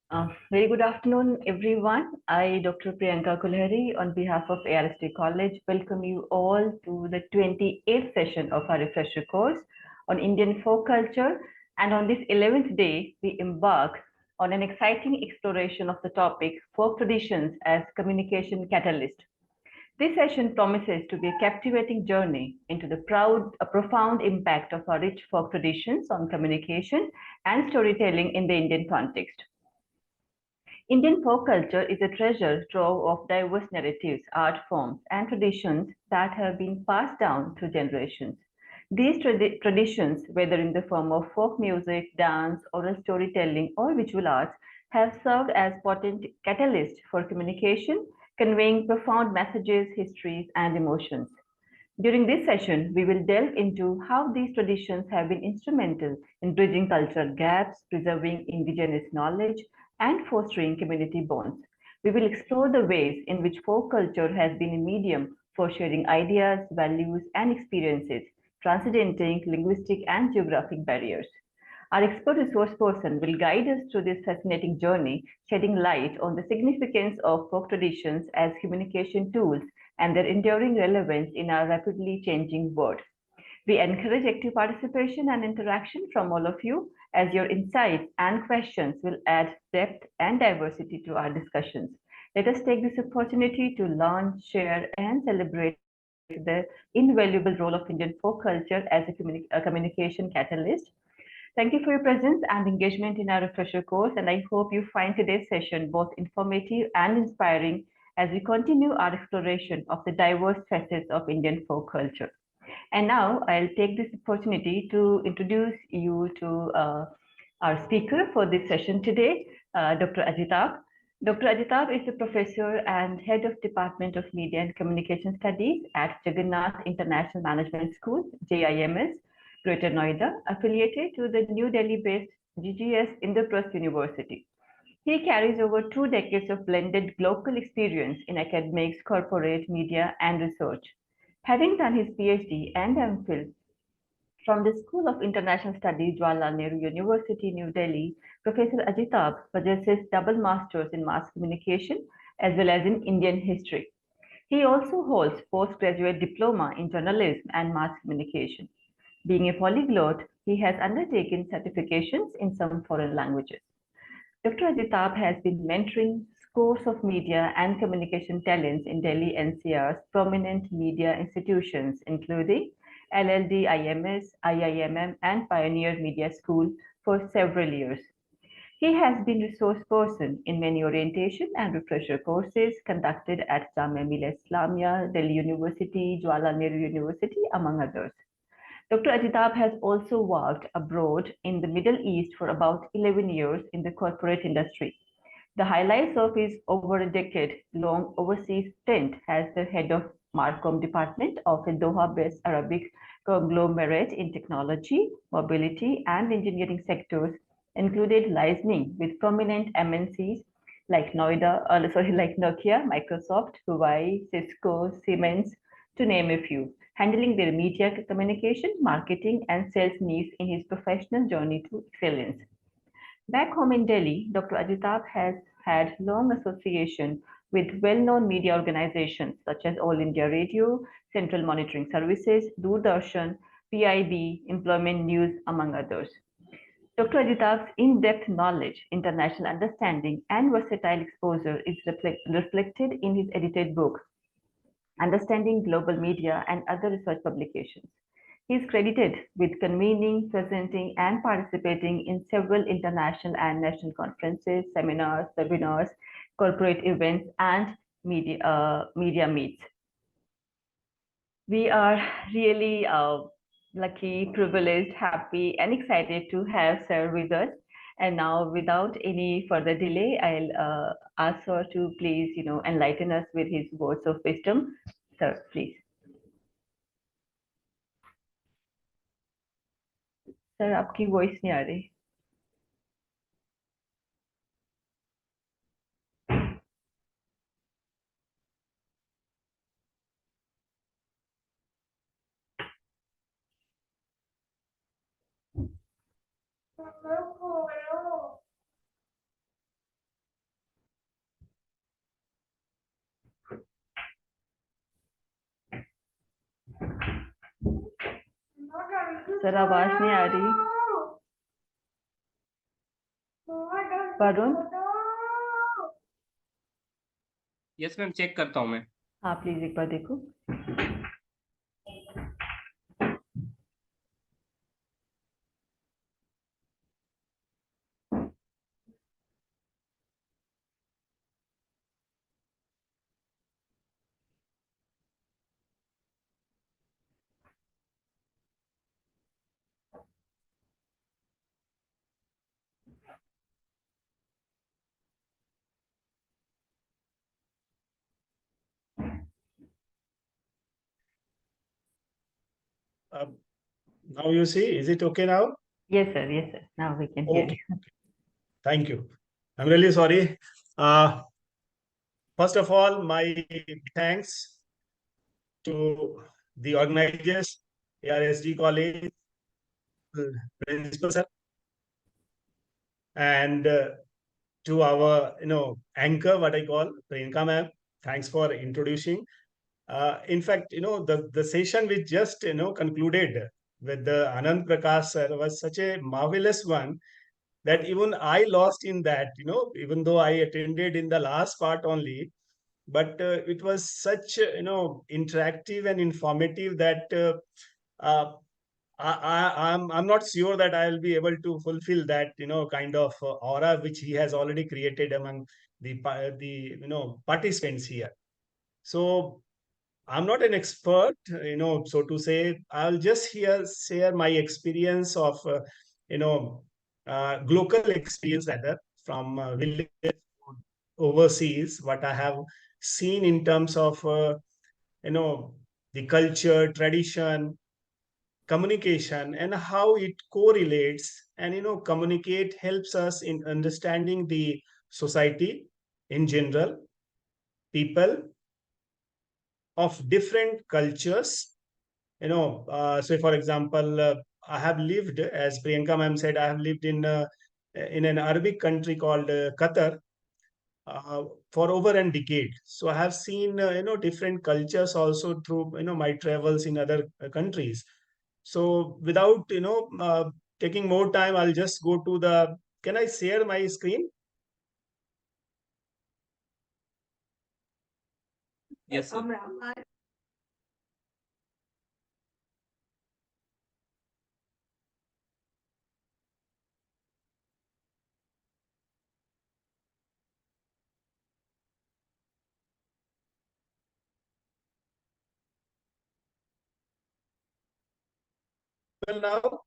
Very good afternoon, everyone. I, Dr. Priyanka Kulhari, on behalf of ARST College, welcome you all to the 28th session of our refresher course on Indian folk culture. And on this 11th day, we embark on an exciting exploration of the topic folk traditions as communication catalyst. This session promises to be a captivating journey into the profound impact of our rich folk traditions on communication and storytelling in the Indian context. Indian folk culture is a treasure trove of diverse narratives, art forms, and traditions that have been passed down through generations. These traditions, whether in the form of folk music, dance, oral storytelling, or visual arts, have served as potent catalysts for communication, conveying profound messages, histories, and emotions. During this session, we will delve into how these traditions have been instrumental in bridging cultural gaps, preserving indigenous knowledge, and fostering community bonds. We will explore the ways in which folk culture has been a medium for sharing ideas, values, and experiences, transcending linguistic and geographic barriers. Our expert resource person will guide us through this fascinating journey, shedding light on the significance of folk traditions as communication tools and their enduring relevance in our rapidly changing world. We encourage active participation and interaction from all of you, as your insights and questions will add depth and diversity to our discussions. Let us take this opportunity to learn, share, and celebrate the invaluable role of Indian folk culture as a communication catalyst. Thank you for your presence and engagement in our refresher course, and I hope you find today's session both informative and inspiring as we continue our exploration of the diverse facets of Indian folk culture. And now I'll take this opportunity to introduce you to our speaker for this session today, Dr. Ajitabh. Dr. Ajitabh is a professor and head of Department of Media and Communication Studies at Jagannath International Management School, JIMS, Greater Noida, affiliated to the New Delhi-based GGS Indraprasth University. He carries over 2 decades of blended global experience in academics, corporate, media, and research. Having done his Ph.D. and M.Phil from the School of International Studies, Jawaharlal Nehru University, New Delhi, Professor Ajitabh possesses double masters in mass communication as well as in Indian history. He also holds postgraduate diploma in journalism and mass communication. Being a polyglot, he has undertaken certifications in some foreign languages. Dr. Ajitabh has been mentoring scores of media and communication talents in Delhi NCR's prominent media institutions, including LLD IMS, IIMM, and Pioneer Media School for several years. He has been resource person in many orientation and refresher courses conducted at Jamia Millia Islamia, Delhi University, Jawaharlal Nehru University, among others. Dr. Ajitabh has also worked abroad in the Middle East for about 11 years in the corporate industry. The highlights of his over a decade-long overseas stint as the head of Marcom department of a Doha-based Arabic conglomerate in technology, mobility, and engineering sectors included liaising with prominent MNCs like like Nokia, Microsoft, Huawei, Cisco, Siemens, to name a few, handling their media communication, marketing, and sales needs in his professional journey to excellence. Back home in Delhi, Dr. Ajitabh has had long association with well-known media organizations such as All India Radio, Central Monitoring Services, Doordarshan, PIB, Employment News, among others. Dr. Ajitabh's in-depth knowledge, international understanding, and versatile exposure is reflected in his edited book, Understanding Global Media and Other Research Publications. He is credited with convening, presenting, and participating in several international and national conferences, seminars, webinars, corporate events, and media meets. We are really lucky, privileged, happy, and excited to have Sir with us. And now, without any further delay, I'll ask Sir to please, enlighten us with his words of wisdom. Sir, please. Sir, आपकी voice नहीं आ रही. Sir आवाज नहीं आ रही। Varun. Yes ma'am, check करता हूँ मैं। हाँ प्लीज एक बार देखो। Now you see, is it okay now? Yes sir, yes sir, now we can hear Okay, you. thank you. I'm really sorry. First of all, my thanks to the organizers, ARSD College, principal sir, and to our anchor, what I call Priyanka ma'am. Thanks for introducing. In fact, the session which just concluded with the Anand Prakash sir was such a marvelous one that even I lost in that, even though I attended in the last part only, but it was such, interactive and informative that I'm not sure that I'll be able to fulfill that, kind of aura which he has already created among the participants here. So I'm not an expert, so to say. I'll just here share my experience of, local experience rather from village overseas, what I have seen in terms of, you know, the culture, tradition, communication, and how it correlates. And, communicate helps us in understanding the society in general, people of different cultures. Say for example, I have lived, as Priyanka ma'am said, I have lived in an Arabic country called Qatar for over a decade. So I have seen different cultures also through my travels in other countries. So without taking more time, I'll just go to the. Can I share my screen? Yes sir. Well, now.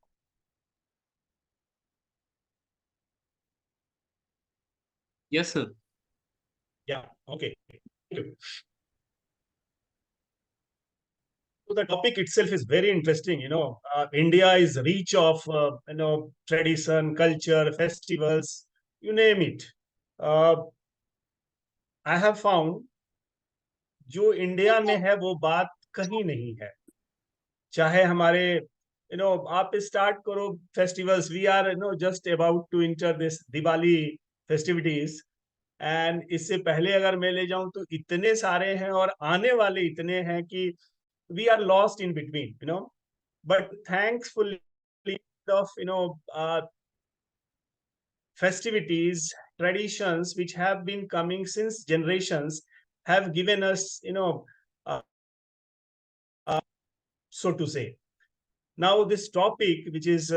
Yes sir. Yeah. Okay. Thank you. So the topic itself is very interesting. India is rich of tradition, culture, festivals, you name it. Uh, I have found जो India में है वो बात कहीं नहीं है. चाहे हमारे आप स्टार्ट करो festivals. We are just about to enter this Diwali festivities. And इससे पहले अगर मैं ले जाऊं तो इतने सारे हैं और आने वाले इतने हैं कि we are lost in between, but thankfully of festivities, traditions which have been coming since generations have given us uh, so to say. Now this topic, which is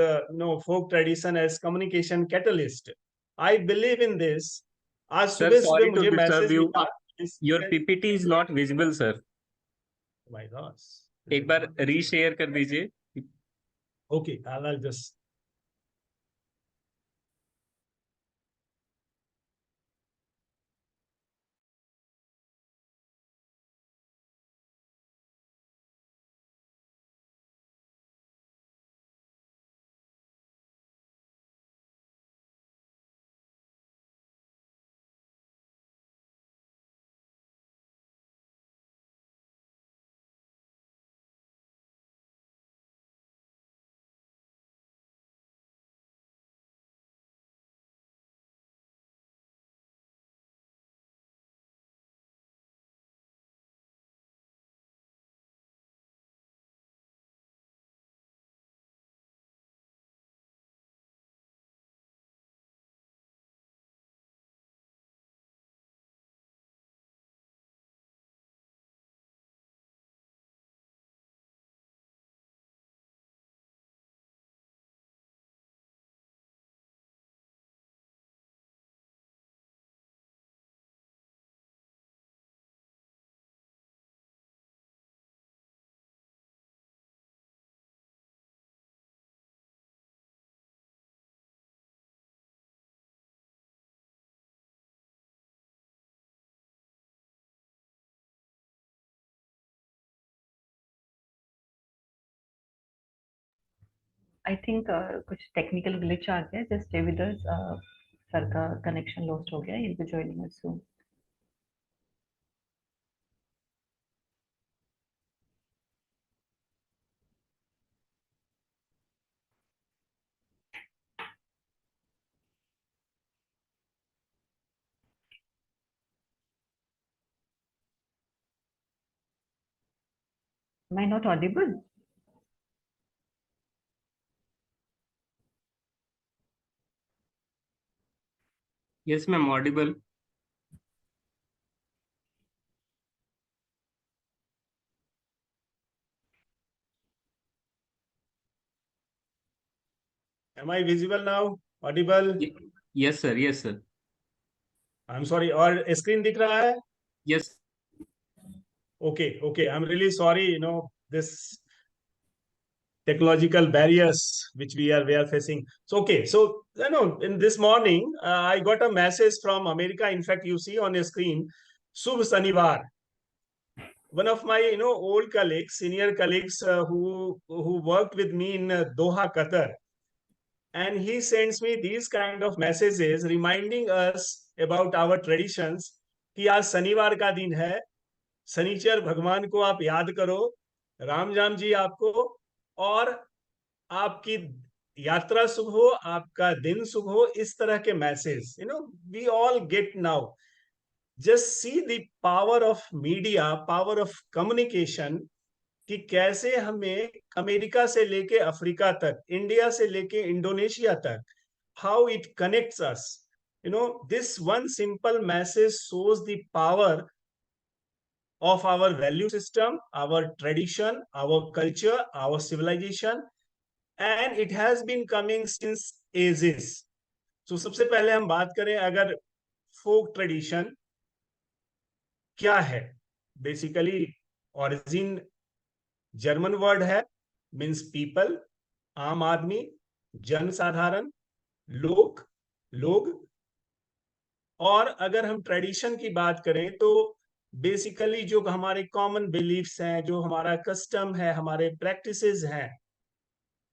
folk tradition as communication catalyst, I believe in this. आज Sir, सुबह सुबह sorry to मुझे disturb message you. मिला. Your PPT is not visible, sir. My gosh. एक बार reshare कर दीजिए. Okay, I'll just I think कुछ technical glitch आ गया. Just stay with us. Sir का connection lost हो गया. He'll be joining us soon. Am I not audible? Yes, ma'am, audible. Am I visible now? Audible? Yes, sir. Yes, sir. I'm sorry. और screen दिख रहा है? Yes. Okay, okay. I'm really sorry. This technological barriers which we are facing. So okay, so in this morning I got a message from America. In fact, you see on your screen, Subh Shanivar. One of my old colleagues, senior colleagues who worked with me in Doha, Qatar, and he sends me these kind of messages reminding us about our traditions कि आज शनिवार का दिन है, शनिचर भगवान को आप याद करो, राम जाम जी आपको, और आपकी यात्रा शुभ हो, आपका दिन शुभ हो. इस तरह के message we all get now. Just see the power of media, power of communication, कि कैसे हमें अमेरिका से लेके अफ्रीका तक, इंडिया से लेके इंडोनेशिया तक, how it connects us. This one simple message shows the power of our value system, our tradition, our culture, our civilization, and it has been coming since ages. So सबसे पहले हम बात करें अगर फोक tradition क्या है. Basically origin German word है, means people, आम आदमी, जन साधारण, लोग, लोग. और अगर हम ट्रेडिशन की बात करें तो बेसिकली जो हमारे कॉमन बिलीफ्स हैं, जो हमारा कस्टम है, हमारे प्रैक्टिसेस हैं,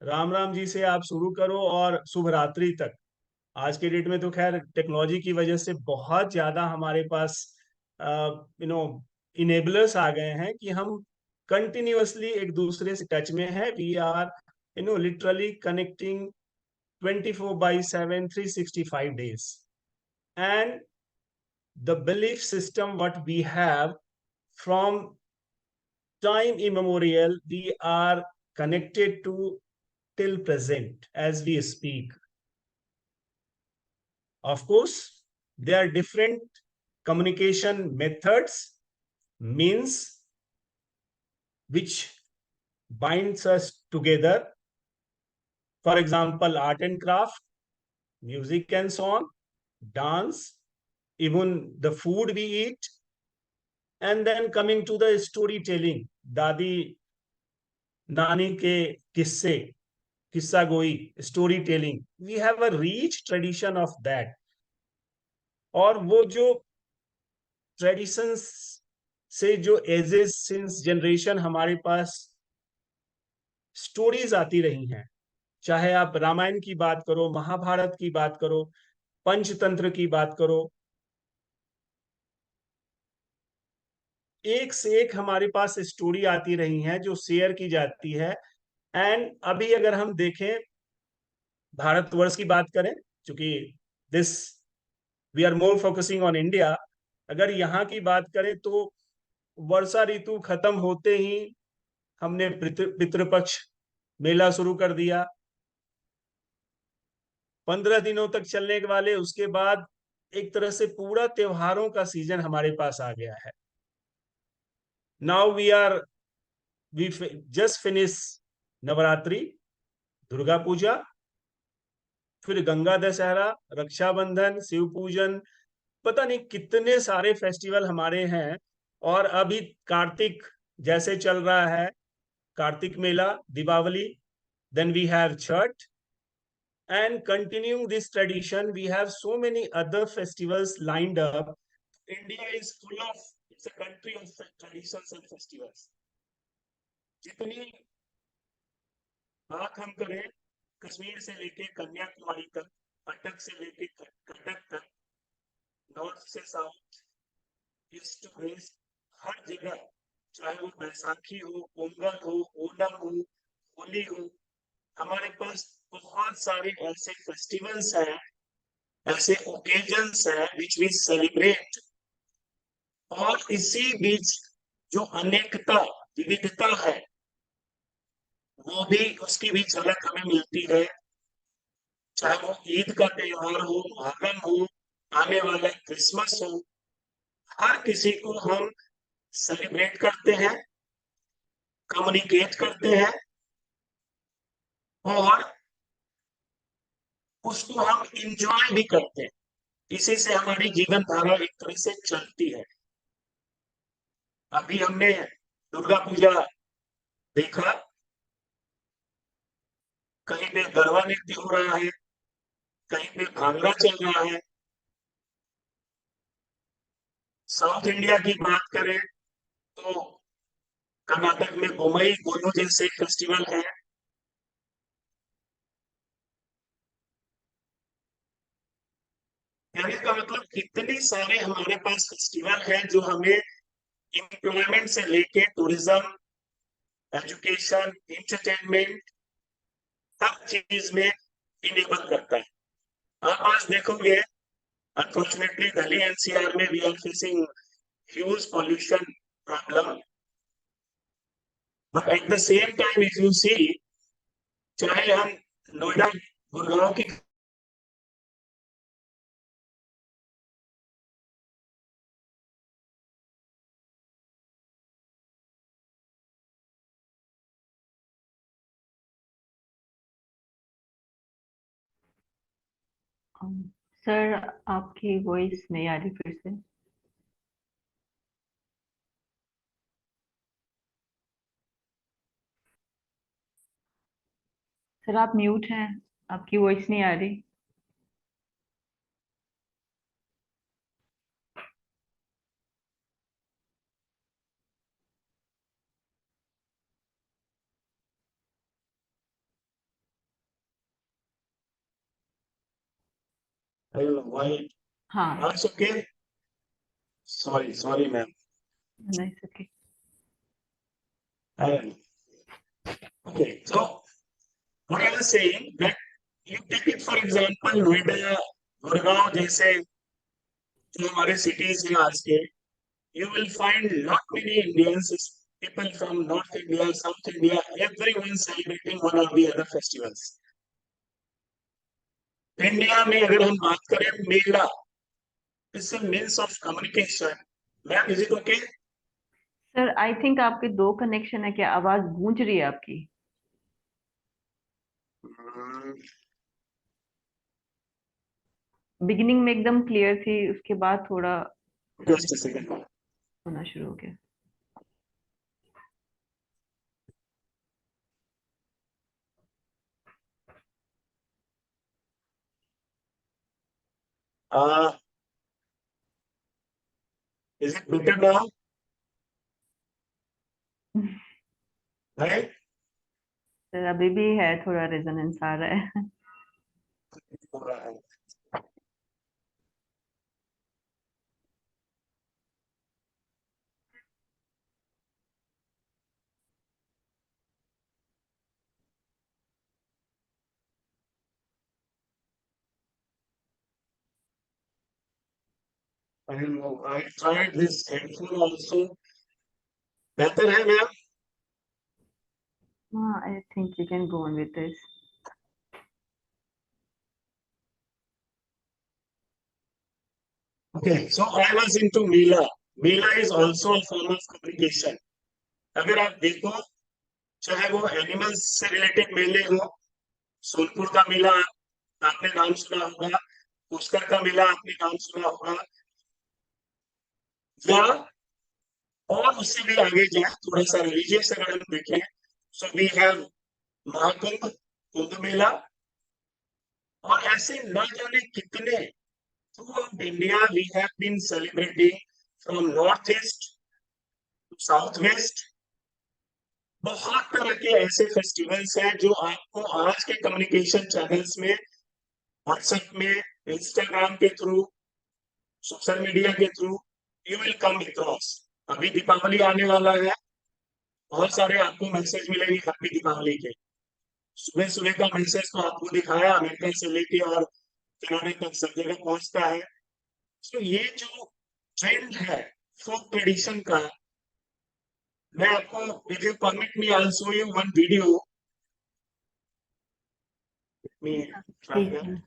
राम राम जी से आप शुरू करो और शुभ रात्रि तक. आज के डेट में तो खैर टेक्नोलॉजी की वजह से बहुत ज्यादा हमारे पास इनेबलर्स आ गए हैं कि हम कंटिन्यूअसली एक दूसरे से टच में हैं. We are literally connecting 24/7, 365 days. And the belief system what we have from time immemorial, we are connected to till present as we speak. Of course, there are different communication methods, means which binds us together. For example, art and craft, music and song, dance, even the food we eat. And then coming to the storytelling, दादी नानी के किस्से, किस्सा गोई, story telling, we have a rich tradition of that. और वो जो traditions से जो एजेस सिंस जनरेशन हमारे पास स्टोरीज आती रही हैं, चाहे आप रामायण की बात करो, महाभारत की बात करो, पंचतंत्र की बात करो, एक से एक हमारे पास स्टोरी आती रही हैं जो शेयर की जाती है. एंड अभी अगर हम देखें भारतवर्ष की बात करें, क्योंकि this we are more focusing on India, अगर यहाँ की बात करें तो वर्षा ऋतु खत्म होते ही हमने पितृपक्ष मेला शुरू कर दिया. 15 दिनों तक चलने वाले, उसके बाद एक तरह से पूरा त्योहारों का सीजन हमारे पास आ गया है. Now we just finish Navratri, Durga Puja, फिर गंगा दशहरा, रक्षाबंधन, शिव पूजन, पता नहीं कितने सारे फेस्टिवल हमारे हैं. और अभी कार्तिक जैसे चल रहा है, कार्तिक मेला, Deepawali, then we have Chhat, and continuing this tradition we have so many other festivals lined up. India is full of, it's a country of traditions and festivals. जितनी बात हम करें कश्मीर से लेके कन्याकुमारी तक, अटक से लेके कटक तक, नॉर्थ से साउथ, ईस्ट टू वेस्ट, हर जगह, चाहे वो बैसाखी हो, पोंगल हो, ओणम हो, होली हो, हमारे पास बहुत सारे ऐसे फेस्टिवल्स हैं, ऐसे ओकेजन्स हैं विच वी सेलिब्रेट। और इसी बीच जो अनेकता, विविधता है, वो भी, उसकी भी झलक हमें मिलती है। चाहे वो ईद का त्योहार हो, मोहर्रम हो, आने वाला क्रिसमस हो, हर किसी को हम सेलिब्रेट करते हैं, कम्युनिकेट करते हैं और उसको हम इंजॉय भी करते हैं। इसी से हमारी जीवन धारा एक तरह से चलती है। अभी हमने दुर्गा पूजा देखा, कहीं पे गरबा नृत्य हो रहा है, कहीं पे भांगड़ा चल रहा है। साउथ इंडिया की बात करें तो कर्नाटक में गोमई गोनू जैसे फेस्टिवल है। कहने का मतलब कितने सारे हमारे पास फेस्टिवल हैं जो हमें एम्प्लॉयमेंट से लेके टूरिज्म, एजुकेशन, एंटरटेनमेंट, सब चीज में इनेबल करता है। आप आज देखोगे, अनफॉर्चुनेटली दिल्ली एनसीआर में we are facing huge pollution problem, but at the same time if you see, चाहे हम नोएडा, गुड़गांव की सर आपकी वॉइस नहीं आ रही फिर से। सर आप म्यूट हैं, आपकी वॉइस नहीं आ रही। why हाँ, that's okay. Sorry, ma'am. नहीं सके। Okay, so what I was saying that you take it for example Noida, Gurgaon जैसे जो हमारे cities हैं आज के, you will find not many Indians, people from North India, South India, everyone celebrating one or the other festivals. India में अगर हम बात करें मेला, it's a means of communication. Ma'am, is it okay? Sir I think आपके दो connection है, क्या आवाज गूंज रही है आपकी? बिगिनिंग में एकदम क्लियर थी, उसके बाद थोड़ा Just a second. होना शुरू हो गया। Is it better now? Right? Sir अभी भी है, थोड़ा रेजोनेंस आ रहा है। I tried this headphone also. बेहतर है मैम? हाँ, I think you can go on with this. Okay, so I was into Mela. Mela is also a form of communication. अगर आप देखो, चाहे वो एनिमल्स से रिलेटेड मेले हो, सोनपुर का मेला आपने नाम सुना होगा, पुष्कर का मेला आपने नाम सुना होगा, या और उससे भी आगे जाए थोड़ा सा रिलीजियस अगर हम देखें, so we have Mahakumbh, Kumbh Mela, और ऐसे न जाने कितने throughout India we have been celebrating from northeast to southwest, बहुत तरह के ऐसे फेस्टिवल्स हैं जो आपको आज के कम्युनिकेशन चैनल्स में, व्हाट्सएप में, इंस्टाग्राम के थ्रू, सोशल मीडिया के through you will come across. अभी दीपावली आने वाला है, बहुत सारे आपको मैसेज मिलेंगे हैप्पी दीपावली के। सुबह सुबह का मैसेज तो आपको दिखाया अमेरिका से लेके और कनाडा तक सब जगह पहुंचता है। तो ये जो ट्रेंड है फोक ट्रेडिशन का, मैं आपको, if you permit me, I'll show you one video. Let me try ठीक that. है।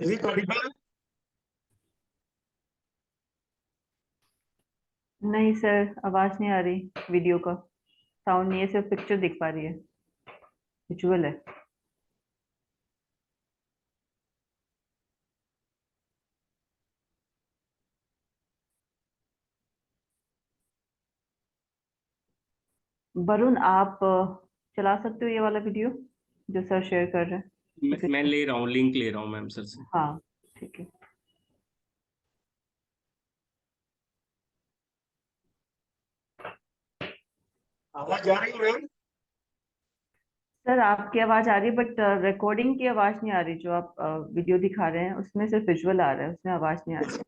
Is it audible? नहीं सर, आवाज नहीं आ रही वीडियो का, साउंड नहीं है, सिर्फ पिक्चर दिख पा रही है, विजुअल है। वरुण, आप चला सकते हो ये वाला वीडियो जो सर शेयर कर रहे हैं? मैं ले रहा हूँ, लिंक ले रहा हूँ मैम सर से। हाँ ठीक है। आवाज आ रही है मैम? सर आपकी आवाज आ रही है, बट रिकॉर्डिंग की आवाज नहीं आ रही। जो आप वीडियो दिखा रहे हैं उसमें सिर्फ विजुअल आ रहा है, उसमें आवाज नहीं आ रही।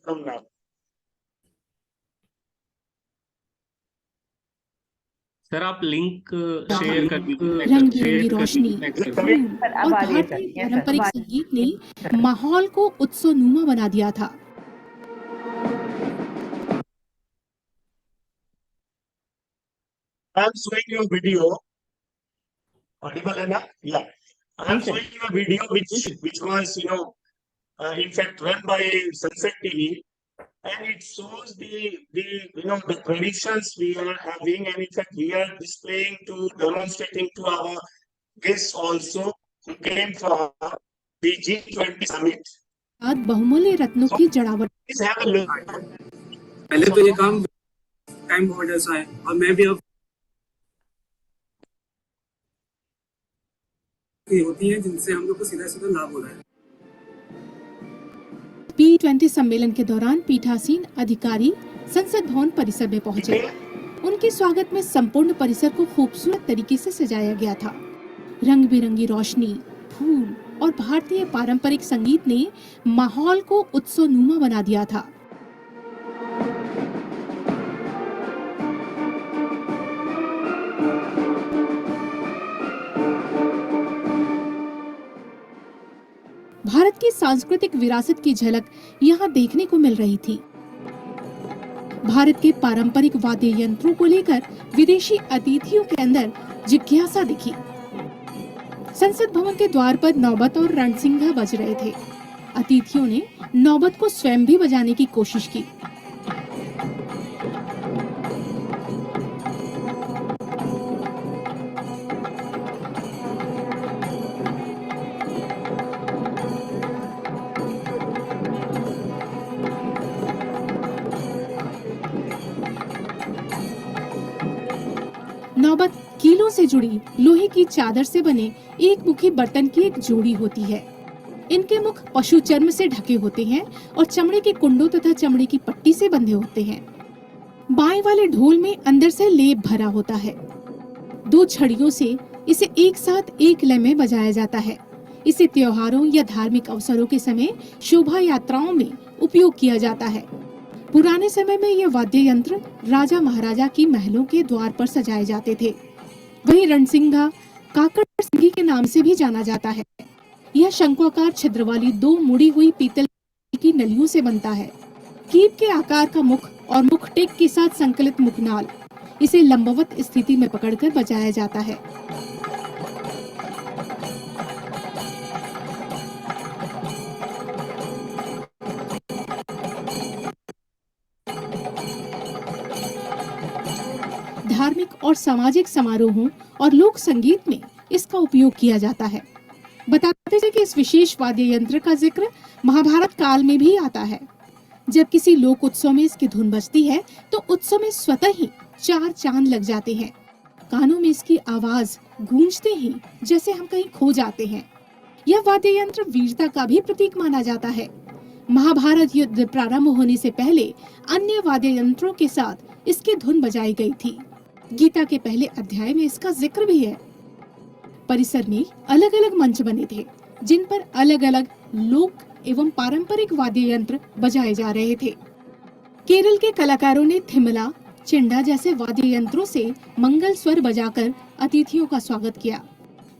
कम ना। सर आप लिंक शेयर कर दीजिए। रंग बिरंगी रोशनी, फूल सर अब और आ रही है भारतीय सर, ये सर पारंपरिक संगीत ने माहौल को उत्सवनुमा बना दिया था। I'm showing you a video. Audible है ना? Yeah. I'm जी sir. showing you a video which was, in fact run by Sunset TV, and it shows the traditions we are having, and in fact we are displaying to demonstrating to our guests also who came for the G20 summit. आज बहुमूल्य रत्नों की जड़ावट। Please have a look. पहले तो ये काम time बहुत ऐसा है, और मैं भी अब होती है जिनसे हम लोग को सीधा सीधा लाभ हो रहा है। P20 सम्मेलन के दौरान पीठासीन अधिकारी संसद भवन परिसर में पहुंचे। उनके स्वागत में संपूर्ण परिसर को खूबसूरत तरीके से सजाया गया था। रंग बिरंगी रोशनी, फूल और भारतीय पारंपरिक संगीत ने माहौल को उत्सवनुमा बना दिया था। भारत की सांस्कृतिक विरासत की झलक यहाँ देखने को मिल रही थी। भारत के पारंपरिक वाद्य यंत्रों को लेकर विदेशी अतिथियों के अंदर जिज्ञासा दिखी। संसद भवन के द्वार पर नौबत और रणसिंघा बज रहे थे। अतिथियों ने नौबत को स्वयं भी बजाने की कोशिश की। नौबत कीलों से जुड़ी लोहे की चादर से बने एक मुखी बर्तन की एक जोड़ी होती है। इनके मुख पशु चर्म से ढके होते हैं और चमड़े के कुंडों तथा चमड़े की पट्टी से बंधे होते हैं। बाएं वाले ढोल में अंदर से लेप भरा होता है। दो छड़ियों से इसे एक साथ एक लय में बजाया जाता है। इसे त्योहारों या धार्मिक अवसरों के समय शोभा यात्राओं में उपयोग किया जाता है। पुराने समय में ये वाद्य यंत्र राजा महाराजा की महलों के द्वार पर सजाए जाते थे। वहीं रणसिंघा काकड़ सिंगी के नाम से भी जाना जाता है। यह शंक्वाकार छिद्र वाली 2 मुड़ी हुई पीतल की नलियों से बनता है। कीप के आकार का मुख और मुख टेक के साथ संकलित मुखनाल, इसे लंबवत स्थिति में पकड़कर बजाया जाता है। धार्मिक और सामाजिक समारोहों और लोक संगीत में इसका उपयोग किया जाता है। बताते हैं कि इस विशेष वाद्य यंत्र का जिक्र महाभारत काल में भी आता है। जब किसी लोक उत्सव में इसकी धुन बजती है तो उत्सव में स्वतः ही 4 चांद लग जाते हैं। कानों में इसकी आवाज गूंजते ही जैसे हम कहीं खो जाते हैं। यह वाद्य यंत्र वीरता का भी प्रतीक माना जाता है। महाभारत युद्ध प्रारंभ होने से पहले अन्य वाद्य यंत्रों के साथ इसकी धुन बजाई गई थी। गीता के पहले अध्याय में इसका जिक्र भी है। परिसर में अलग अलग मंच बने थे जिन पर अलग अलग लोक एवं पारंपरिक वाद्य यंत्र बजाए जा रहे थे। केरल के कलाकारों ने थिमला, चिंडा जैसे वाद्य यंत्रों से मंगल स्वर बजाकर अतिथियों का स्वागत किया।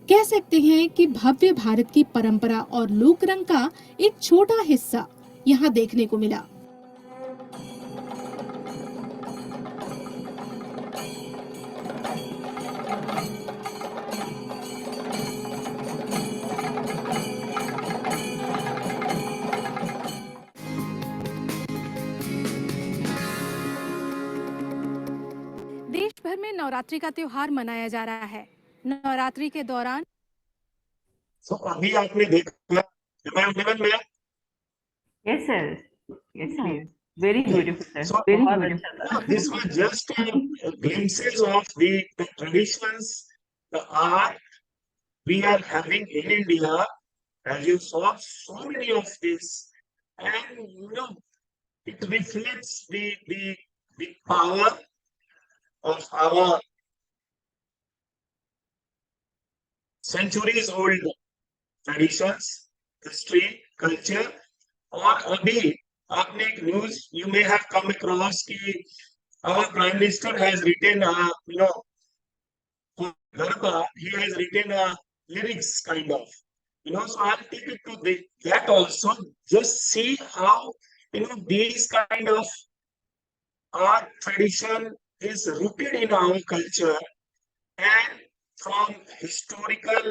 कह सकते हैं कि भव्य भारत की परंपरा और लोक रंग का एक छोटा हिस्सा यहाँ देखने को मिला। देश भर में नवरात्रि का त्योहार मनाया जा रहा है। नवरात्रि के दौरान अभी आपने देखा, Yes, sir. Yes, please. Very beautiful, sir. So, बहुत अच्छा था। this was just glimpses of the traditions, the art we are having in India. As you saw, so many of this, and it reflects the power of our centuries old traditions, history, culture. और अभी आपने एक news you may have come across कि our prime minister has written Garba, he has written lyrics kind of, so I'll take it to that also. Just see how these kind of art tradition is rooted in our culture, and from historical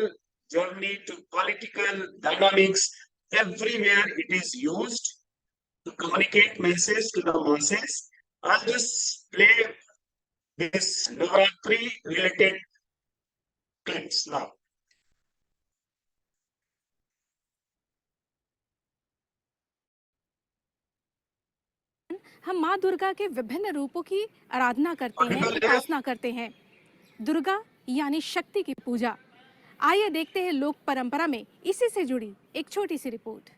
journey to political dynamics, everywhere it is used to communicate message to the masses. I'll just play this Navaratri related clips now. हम माँ दुर्गा के विभिन्न रूपों की आराधना करते हैं, उपासना करते हैं। दुर्गा यानी शक्ति की पूजा। आइए देखते हैं लोक परंपरा में इसी से जुड़ी एक छोटी सी रिपोर्ट।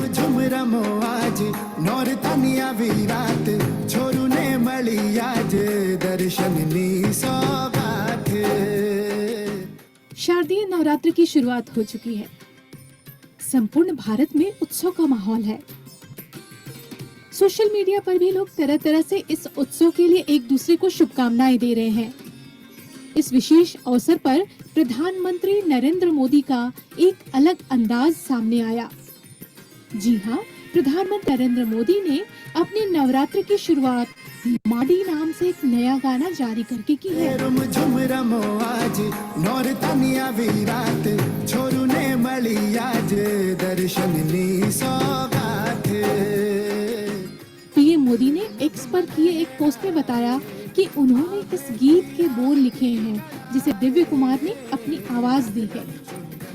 झुम रमो आज नौरतनिया विरात छोरू ने मली आज दर्शननी सौगात। शारदीय नवरात्र की शुरुआत हो चुकी है। संपूर्ण भारत में उत्सव का माहौल है। सोशल मीडिया पर भी लोग तरह तरह से इस उत्सव के लिए एक दूसरे को शुभकामनाएं दे रहे हैं। इस विशेष अवसर पर प्रधानमंत्री नरेंद्र मोदी का एक अलग अंदाज सामने आया। जी हाँ, प्रधानमंत्री नरेंद्र मोदी ने अपने नवरात्र की शुरुआत माडी नाम से एक नया गाना जारी करके की है। झुम रमो आज नौरतनिया विरात छोरू ने मली आज दर्शननी सौगात। पीएम मोदी ने एक्स पर किए एक पोस्ट में बताया कि उन्होंने इस गीत के बोल लिखे हैं जिसे दिव्य कुमार ने अपनी आवाज दी है।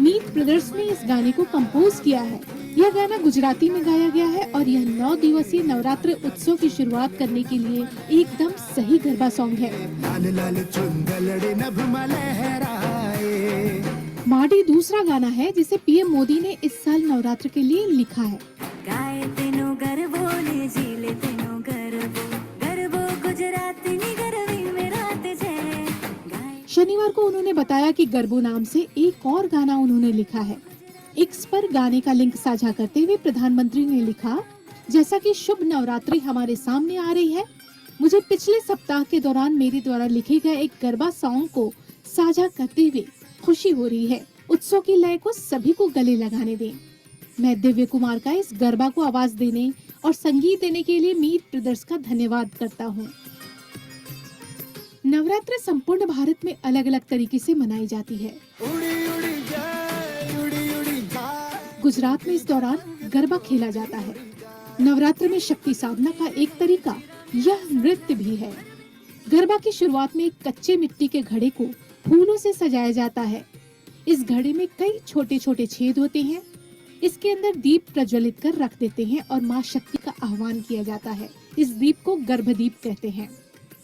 मीत ब्रदर्स ने इस गाने को कंपोज किया है। यह गाना गुजराती में गाया गया है और यह 9 दिवसीय नवरात्र उत्सव की शुरुआत करने के लिए एकदम सही गरबा सॉन्ग है। लाल लाल चुंदलड़े नभ लहराए। माडी दूसरा गाना है जिसे पीएम मोदी ने इस साल नवरात्र के लिए लिखा है। गाए तेनो गरबो ने जीले तेनो गरबो गरबो गुजराती गरबी में रात जय। शनिवार को उन्होंने बताया कि गरबो नाम से एक और गाना उन्होंने लिखा है। एक्स पर गाने का लिंक साझा करते हुए प्रधानमंत्री ने लिखा, जैसा कि शुभ नवरात्रि हमारे सामने आ रही है, मुझे पिछले सप्ताह के दौरान मेरे द्वारा लिखे गए एक गरबा सॉन्ग को साझा करते हुए खुशी हो रही है। उत्सव की लय को सभी को गले लगाने दें। मैं दिव्य कुमार का इस गरबा को आवाज देने और संगीत देने के लिए मीत ब्रदर्स का धन्यवाद करता हूँ। नवरात्र संपूर्ण भारत में अलग अलग तरीके से मनाई जाती है। गुजरात में इस दौरान गरबा खेला जाता है। नवरात्र में शक्ति साधना का एक तरीका यह नृत्य भी है। गरबा की शुरुआत में एक कच्चे मिट्टी के घड़े को फूलों से सजाया जाता है। इस घड़े में कई छोटे छोटे छेद होते हैं। इसके अंदर दीप प्रज्वलित कर रख देते हैं और माँ शक्ति का आह्वान किया जाता है। इस दीप को गर्भदीप कहते हैं।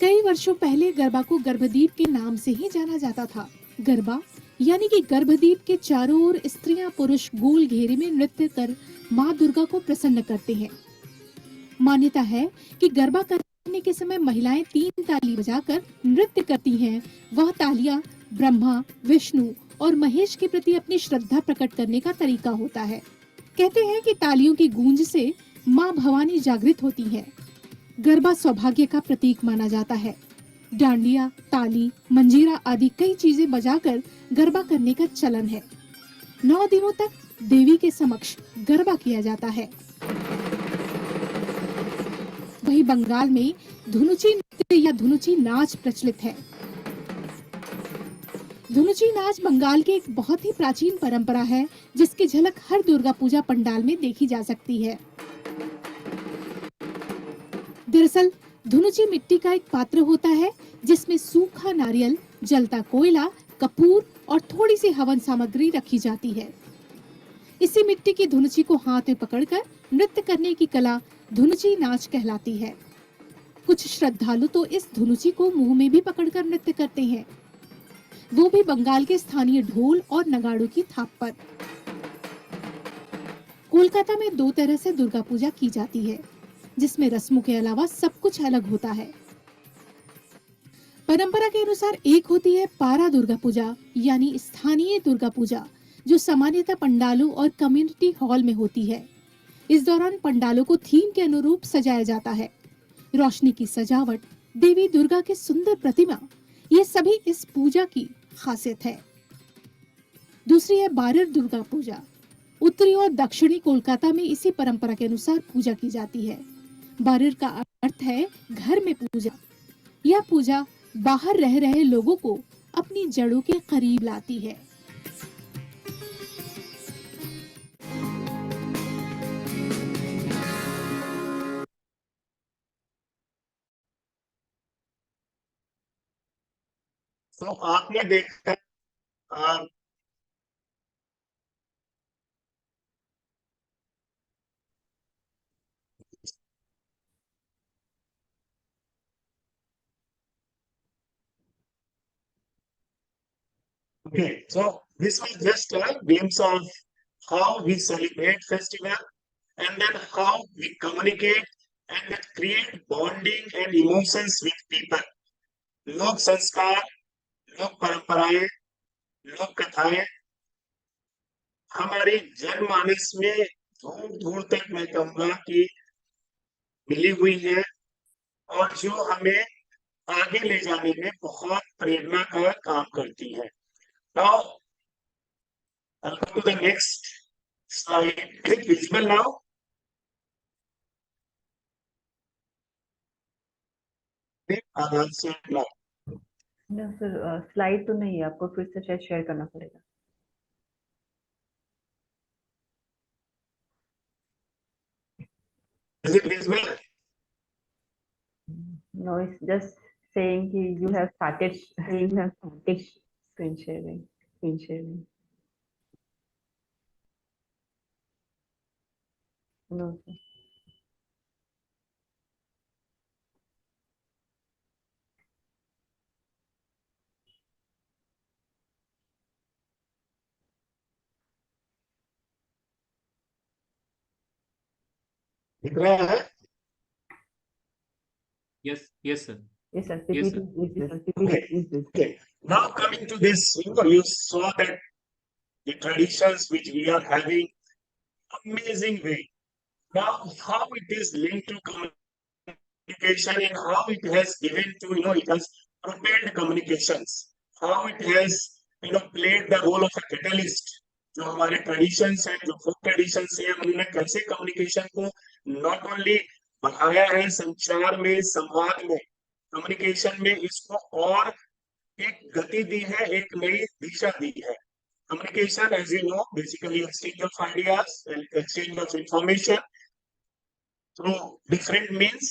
कई वर्षों पहले गरबा को गर्भदीप के नाम से ही जाना जाता था। गरबा यानी कि गर्भदीप के चारों ओर स्त्रियां पुरुष गोल घेरे में नृत्य कर माँ दुर्गा को प्रसन्न करते हैं। मान्यता है कि गरबा करने के समय महिलाएं 3 ताली बजाकर नृत्य करती हैं। वह तालियां ब्रह्मा, विष्णु और महेश के प्रति अपनी श्रद्धा प्रकट करने का तरीका होता है। कहते हैं कि तालियों की गूंज से माँ भवानी जागृत होती है। गरबा सौभाग्य का प्रतीक माना जाता है। डांडिया, ताली, मंजीरा आदि कई चीजें बजाकर गरबा करने का चलन है। 9 दिनों तक देवी के समक्ष गरबा किया जाता है। वहीं बंगाल में धुनुची नृत्य या धुनुची नाच प्रचलित है। धुनुची नाच बंगाल की एक बहुत ही प्राचीन परंपरा है, जिसकी झलक हर दुर्गा पूजा पंडाल में देखी जा सकती है। दरअसल धुनुची मिट्टी का एक पात्र होता है, जिसमें सूखा नारियल, जलता कोयला, कपूर और थोड़ी सी हवन सामग्री रखी जाती है। इसी मिट्टी की धुनुची को हाथ में पकड़कर नृत्य करने की कला धुनुची नाच कहलाती है। कुछ श्रद्धालु तो इस धुनुची को मुंह में भी पकड़कर नृत्य करते हैं, वो भी बंगाल के स्थानीय ढोल और नगाड़ों की थाप पर। कोलकाता में 2 तरह से दुर्गा पूजा की जाती है, जिसमें रस्मों के अलावा सब कुछ अलग होता है। परंपरा के अनुसार एक होती है पारा दुर्गा पूजा यानी स्थानीय दुर्गा पूजा, जो सामान्यतः पंडालों और कम्युनिटी हॉल में होती है। इस दौरान पंडालों को थीम के अनुरूप सजाया जाता है। रोशनी की सजावट, देवी दुर्गा की सुंदर प्रतिमा, ये सभी इस पूजा की खासियत है। दूसरी है बारिर दुर्गा पूजा। उत्तरी और दक्षिणी कोलकाता में इसी परंपरा के अनुसार पूजा की जाती है। बारिर का अर्थ है घर में पूजा। यह पूजा बाहर रह रहे लोगों को अपनी जड़ों के करीब लाती है। तो आपने देखा okay, so this was just a glimpse of how we celebrate festival and then how we communicate and then create bonding and emotions with people. लोक संस्कार, लोक परंपराएं, लोक कथाएं हमारे जनमानस में दूर दूर तक मैं कहूँगा कि मिली हुई है और जो हमें आगे ले जाने में बहुत प्रेरणा का काम करती है। Now, I'll go to the next slide. Is it visible now? I'll answer now. No, sir, slide तो नहीं है, आपको फिर से शायद शेयर करना पड़ेगा। Is it visible? No, it's just saying कि you have started screen sharing. No, sir. दिख रहा है? Yes, sir. Yes, sir. Yes, PPT sir. is this. Okay. Now coming to this, you saw that the traditions which we are having, amazing way. Now, how it is linked to communication and how it has given to, it has propelled communications, how it has, played the role of a catalyst. जो हमारे traditions हैं, जो फोक traditions हैं, उन्होंने कैसे communication को not only बढ़ाया है संचार में, संवाद में, कम्युनिकेशन में इसको और एक गति दी है, एक नई दिशा दी है. Communication, as you know, basically exchange of ideas and exchange of information through different means.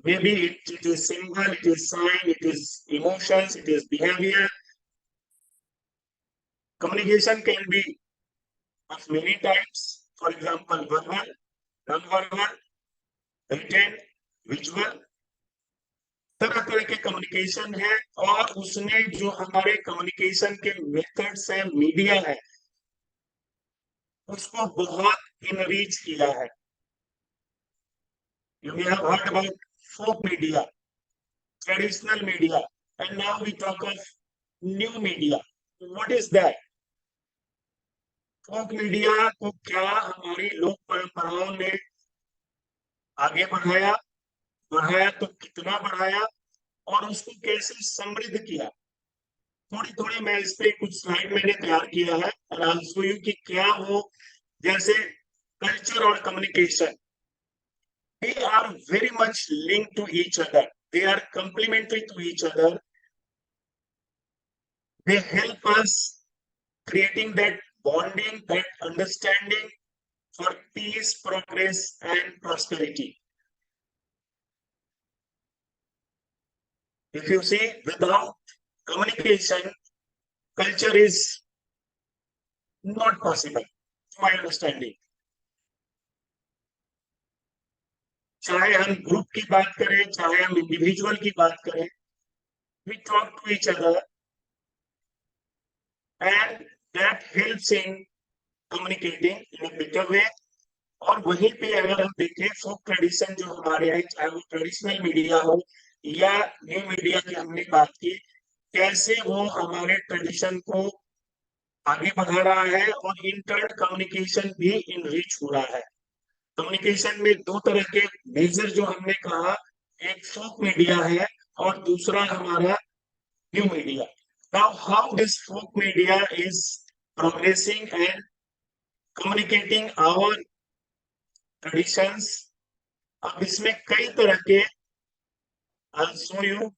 Maybe it is symbol, it is sign, it is emotions, it is behavior. Communication can be of many types. For example, verbal, non-verbal, written, visual. तरह तरह के communication है और उसने जो हमारे communication के methods है, मीडिया है, उसको बहुत इनरीच किया है. You may have heard about folk media, traditional media, and now we talk of new media. What is that? Folk media को क्या हमारी लोक परंपराओं ने आगे बढ़ाया, बढ़ाया तो कितना बढ़ाया और उसको कैसे समृद्ध किया. थोड़ी थोड़ी मैं इस पे कुछ स्लाइड मैंने तैयार किया है और I'll show you कि क्या वो, जैसे कल्चर और communication, they are very much linked to each other. They are complementary to each other. They help us creating that bonding, that understanding for peace, progress, and prosperity. If you see, without communication, culture is not possible, to my understanding. चाहे हम group की बात करें, चाहे हम individual की बात करें, we talk to each other and that helps in communicating in a better way. और वहीं पे अगर हम देखें फोक ट्रेडिशन जो हमारे हैं, चाहे वो ट्रेडिशनल मीडिया हो या न्यू मीडिया की हमने बात की, कैसे वो हमारे ट्रेडिशन को आगे बढ़ा रहा है और इंटर कम्युनिकेशन भी इनरिच हो रहा है. कम्युनिकेशन में दो तरह के मेजर जो हमने कहा, एक फोक मीडिया है और दूसरा हमारा new media. Now how this folk media is progressing and communicating our traditions. अब इसमें कई तरह के, I'll show you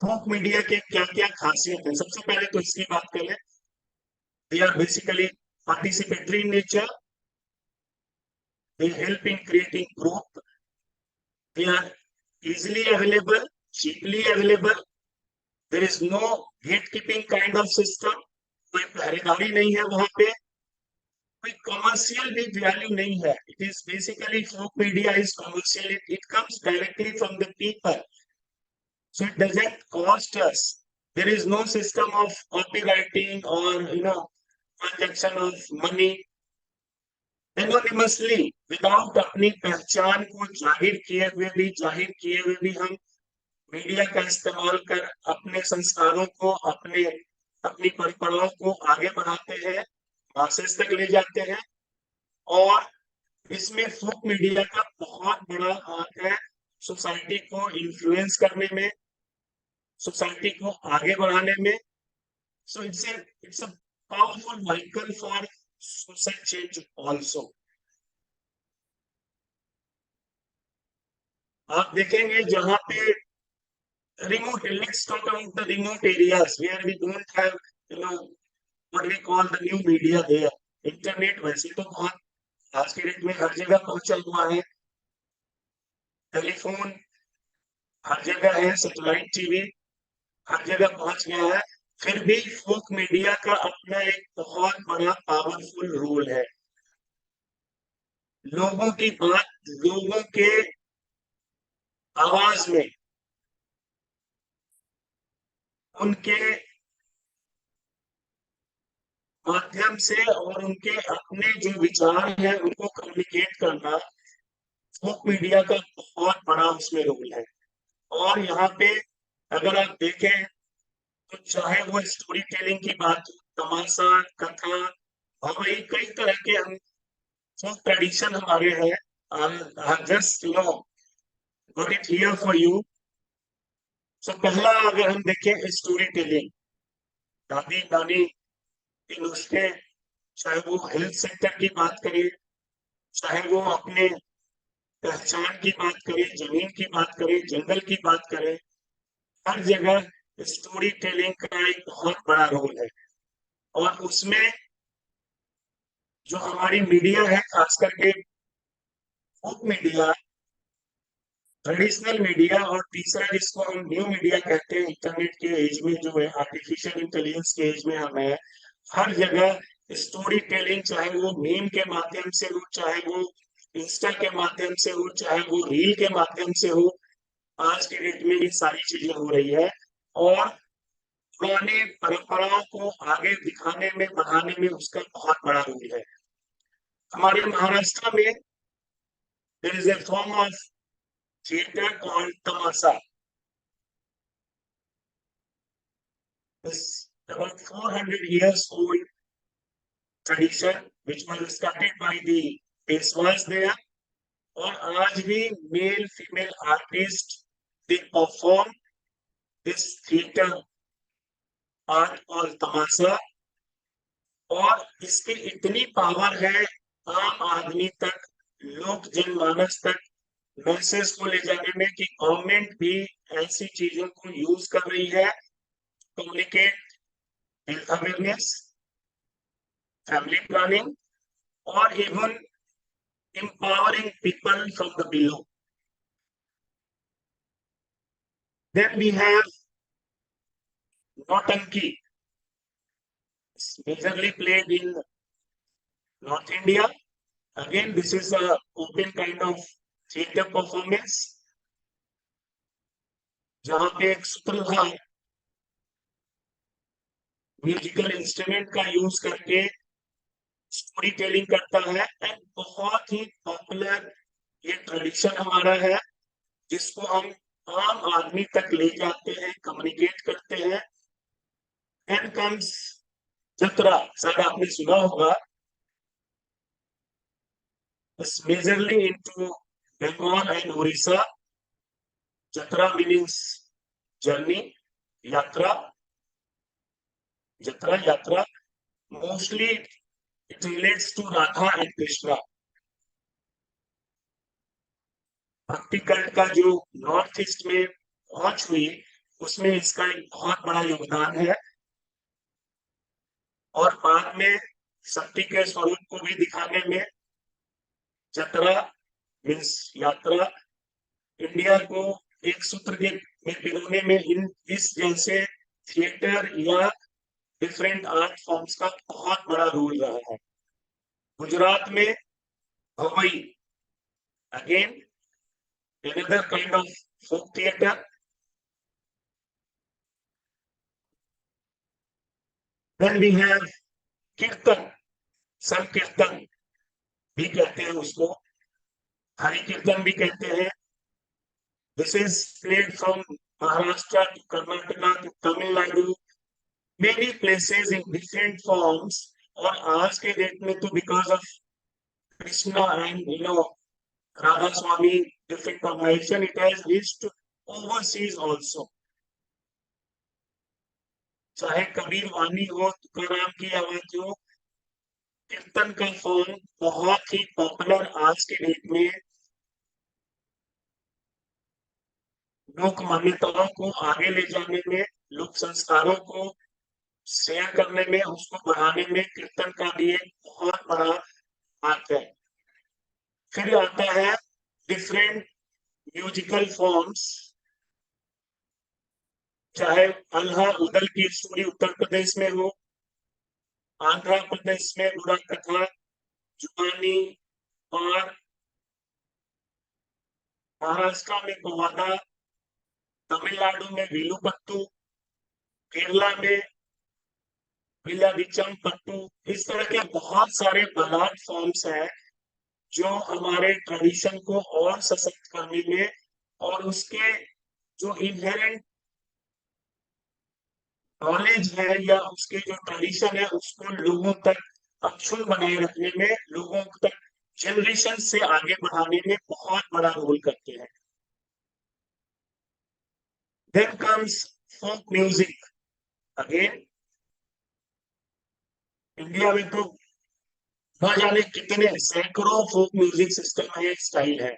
folk media के क्या क्या खासियत है. सबसे पहले तो इसकी बात करें, they are basically participatory in nature. They help in creating group. They are easily available, cheaply available. There is no gatekeeping kind of system. कोई पहरेदारी नहीं है वहां पे, कोई कमर्शियल भी वैल्यू नहीं है. It is basically folk media is commercial. It comes directly from the people, so it doesn't cost us. There is no system of copywriting or transaction of money. Anonymously, without अपनी पहचान को जाहिर किए हुए भी हम मीडिया का इस्तेमाल कर अपने संस्कारों को, अपनी परंपराओं को आगे बढ़ाते हैं, मासेस तक ले जाते हैं. और इसमें फोक मीडिया का बहुत बड़ा हाथ है सोसाइटी को इन्फ्लुएंस करने में, सोसाइटी को आगे बढ़ाने में. So it's a powerful vehicle for social change also. आप देखेंगे जहां पे remote, let's talk about the remote areas where we don't have, what we call the new media there. Internet वैसे तो बहुत आज के डेट में हर जगह पहुंचा हुआ है, टेलीफोन हर जगह है, सैटेलाइट टीवी हर जगह पहुंच गया है. फिर भी फोक मीडिया का अपना एक बहुत बड़ा पावरफुल रोल है. लोगों की बात, लोगों के आवाज में, उनके माध्यम से और उनके अपने जो विचार हैं उनको कम्युनिकेट करना, फोक मीडिया का बहुत बड़ा उसमें रोल है. और यहाँ पे अगर आप देखें तो चाहे वो स्टोरी टेलिंग की बात हो, तमाशा, कथा, और वही कई तरह के हम जो ट्रेडिशन हमारे हैं, just got it here for you. So पहला अगर हम देखें स्टोरी टेलिंग, दादी नानी के नुस्खे, चाहे वो हेल्थ सेक्टर की बात करें, चाहे वो अपने पहचान की बात करें, जमीन की बात करें, जंगल की बात करें, हर जगह स्टोरी टेलिंग का एक बहुत बड़ा रोल है। और उसमें जो हमारी मीडिया है, खास करके फोक मीडिया, ट्रेडिशनल मीडिया, और तीसरा जिसको हम न्यू मीडिया कहते हैं, इंटरनेट के एज में जो है, आर्टिफिशियल इंटेलिजेंस के एज में हम है, हर जगह स्टोरी टेलिंग, चाहे वो मीम के माध्यम से हो, चाहे वो इंस्टा के माध्यम से हो, चाहे वो रील के माध्यम से हो, आज के डेट में ये सारी चीजें हो रही है। और पुराने परंपराओं को आगे दिखाने में, बढ़ाने में उसका बहुत बड़ा रोल है। हमारे महाराष्ट्र में there is a form of theater called tamasa. It's about 400 years old tradition which was started by the Peshwas there. और आज भी male female artist they perform this theater art और तमाशा, और इसकी इतनी पावर है आम आदमी तक, लोक जनमानस तक मैसेज को ले जाने में कि गवर्नमेंट भी ऐसी चीजों को यूज कर रही है, communicate health awareness, family planning, और even empowering people from the below. Then we have Nautanki. It's majorly played in North India. Again, this is a open kind of theater performance, जहाँ पे एक सूत्रधार musical instrument का use करके story telling करता है। And बहुत ही popular ये ट्रेडिशन हमारा है, जिसको हम आम आदमी तक ले जाते हैं, कम्युनिकेट करते हैं। एंड कम्स जत्रा, शायद आपने सुना होगा, is majorly into Bengal and Orissa. Jatra means journey, yatra, jatra, yatra. Mostly it relates to Radha and Krishna. भक्ति कल्ट का जो नॉर्थ ईस्ट में पहुंच हुई, उसमें इसका एक बहुत बड़ा योगदान है। और बाद में शक्ति के स्वरूप को भी दिखाने में जत्रा मीन्स यात्रा, इंडिया को एक सूत्र में पिरोने में इस जैसे थिएटर या डिफरेंट आर्ट फॉर्म्स का बहुत बड़ा रोल रहा है। गुजरात में Bhavai, again another kind of folk theater. Then we have कीर्तन, संकीर्तन भी कहते हैं उसको, हरि कीर्तन भी कहते हैं। This is played from Maharashtra to Karnataka to Tamil Nadu, many places in different forms. और आज के डेट में तो because of Krishna and Radha Swami different formation, it has reached overseas also. चाहे कबीर वाणी हो, तुकाराम की आवाज हो, कीर्तन का फॉर्म बहुत ही पॉपुलर आज के डेट में। लोक मान्यताओं को आगे ले जाने में, लोक संस्कारों को शेयर करने में, उसको बढ़ाने में कीर्तन का भी एक बहुत बड़ा हाथ है। फिर आता है डिफरेंट म्यूजिकल फॉर्म्स, चाहे अल्हा उदल की स्टोरी उत्तर प्रदेश में हो, आंध्र प्रदेश में बुरा कथा, जुबानी, और महाराष्ट्र में पवादा, तमिलनाडु में विलुपत्तू, केरला में विलाविचम पट्टू, इस तरह के बहुत सारे बलाट फॉर्म्स हैं जो हमारे ट्रेडिशन को और सशक्त करने में और उसके जो इनहेरेंट नॉलेज है या उसके जो ट्रेडिशन है उसको लोगों तक अक्षुण बनाए रखने में, लोगों तक जनरेशन से आगे बढ़ाने में बहुत बड़ा रोल करते हैं। Then comes folk music. Again, India में तो न जाने कितने सैकड़ों फोक म्यूजिक सिस्टम है, स्टाइल है।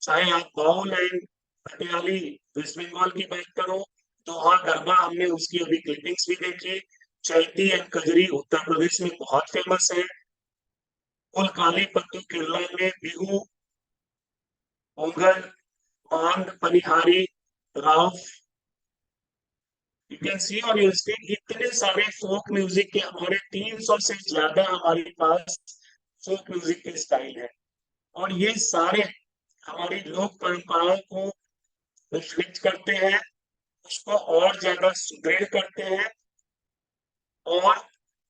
चाहे आप बाउल एंड पटियाली वेस्ट बंगाल की बात करो, दोहा गरबा हमने उसकी अभी क्लिपिंग्स भी देखी। चैती एंड कजरी उत्तर प्रदेश में बहुत फेमस है। काली पत्तू केरला में, बिहू, ओंगल, मांग, पनिहारी, राव, you can see on your screen इतने सारे फोक म्यूजिक के हमारे 300 से ज्यादा हमारे पास फोक म्यूजिक के स्टाइल है। और ये सारे हमारी लोक परंपराओं को रिफ्लेक्ट करते हैं, उसको और ज्यादा सुदृढ़ करते हैं और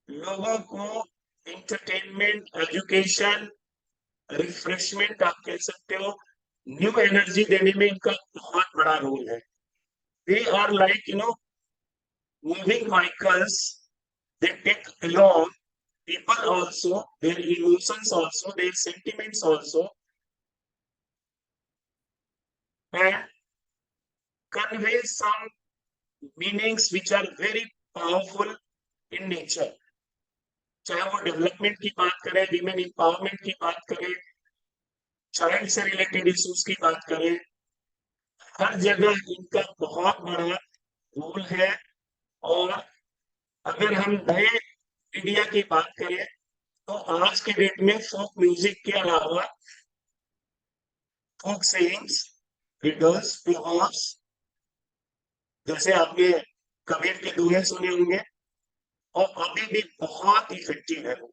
लोगों को इंटरटेनमेंट, एजुकेशन, रिफ्रेशमेंट आप कह सकते हो, न्यू एनर्जी देने में इनका बहुत बड़ा रोल है। They are like moving vehicles. They take along people also, their emotions also, their sentiments also, and convey some meanings which are very powerful in nature. चाहे वो डेवलपमेंट की बात करें, विमेन एम्पावरमेंट की बात करें, चाइल्ड से रिलेटेड इश्यूज की बात करें, हर जगह इनका बहुत बड़ा रोल है। और अगर हम नए मीडिया की बात करें तो आज के डेट में फोक म्यूजिक के अलावा फोक सेइंग्स, रिडल्स, पोएम्स, जैसे आपने कबीर के दोहे सुने होंगे, और अभी भी बहुत इफेक्टिव है वो।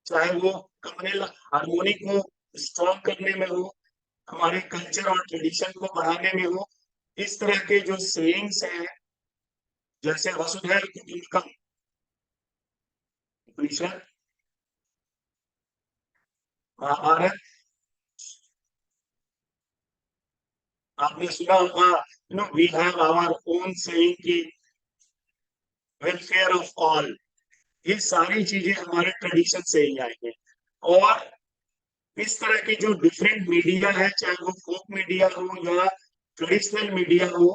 चाहे वो कम्युनल हार्मोनी को स्ट्रॉन्ग करने में हो, हमारे कल्चर और ट्रेडिशन को बढ़ाने में हो, इस तरह के जो सेइंग्स हैं, जैसे वसुधैव कुटुंबकम, महाभारत, आपने सुना होगा we have our own saying की वेलफेयर ऑफ ऑल। ये सारी चीजें हमारे ट्रेडिशन से ही आई है। और इस तरह की जो डिफरेंट मीडिया है, चाहे वो फोक मीडिया हो या ट्रेडिशनल मीडिया हो,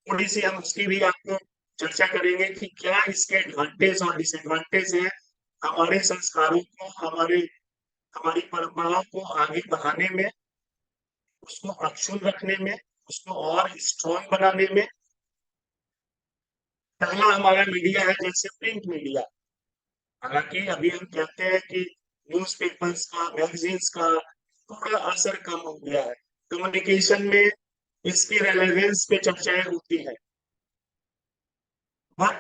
थोड़ी सी हम उसकी भी आपको चर्चा करेंगे कि क्या इसके एडवांटेज और डिसएडवांटेज है हमारे संस्कारों को, हमारी परंपराओं को आगे बढ़ाने में, उसको अक्षुण रखने में, उसको और स्ट्रॉन्ग बनाने में। पहला हमारा मीडिया है जैसे प्रिंट मीडिया। हालांकि अभी हम कहते हैं कि न्यूज़पेपर्स का, मैगजीन्स का थोड़ा असर कम हो गया है, कम्युनिकेशन में इसकी रेलेवेंस पे चर्चाएं होती है, बट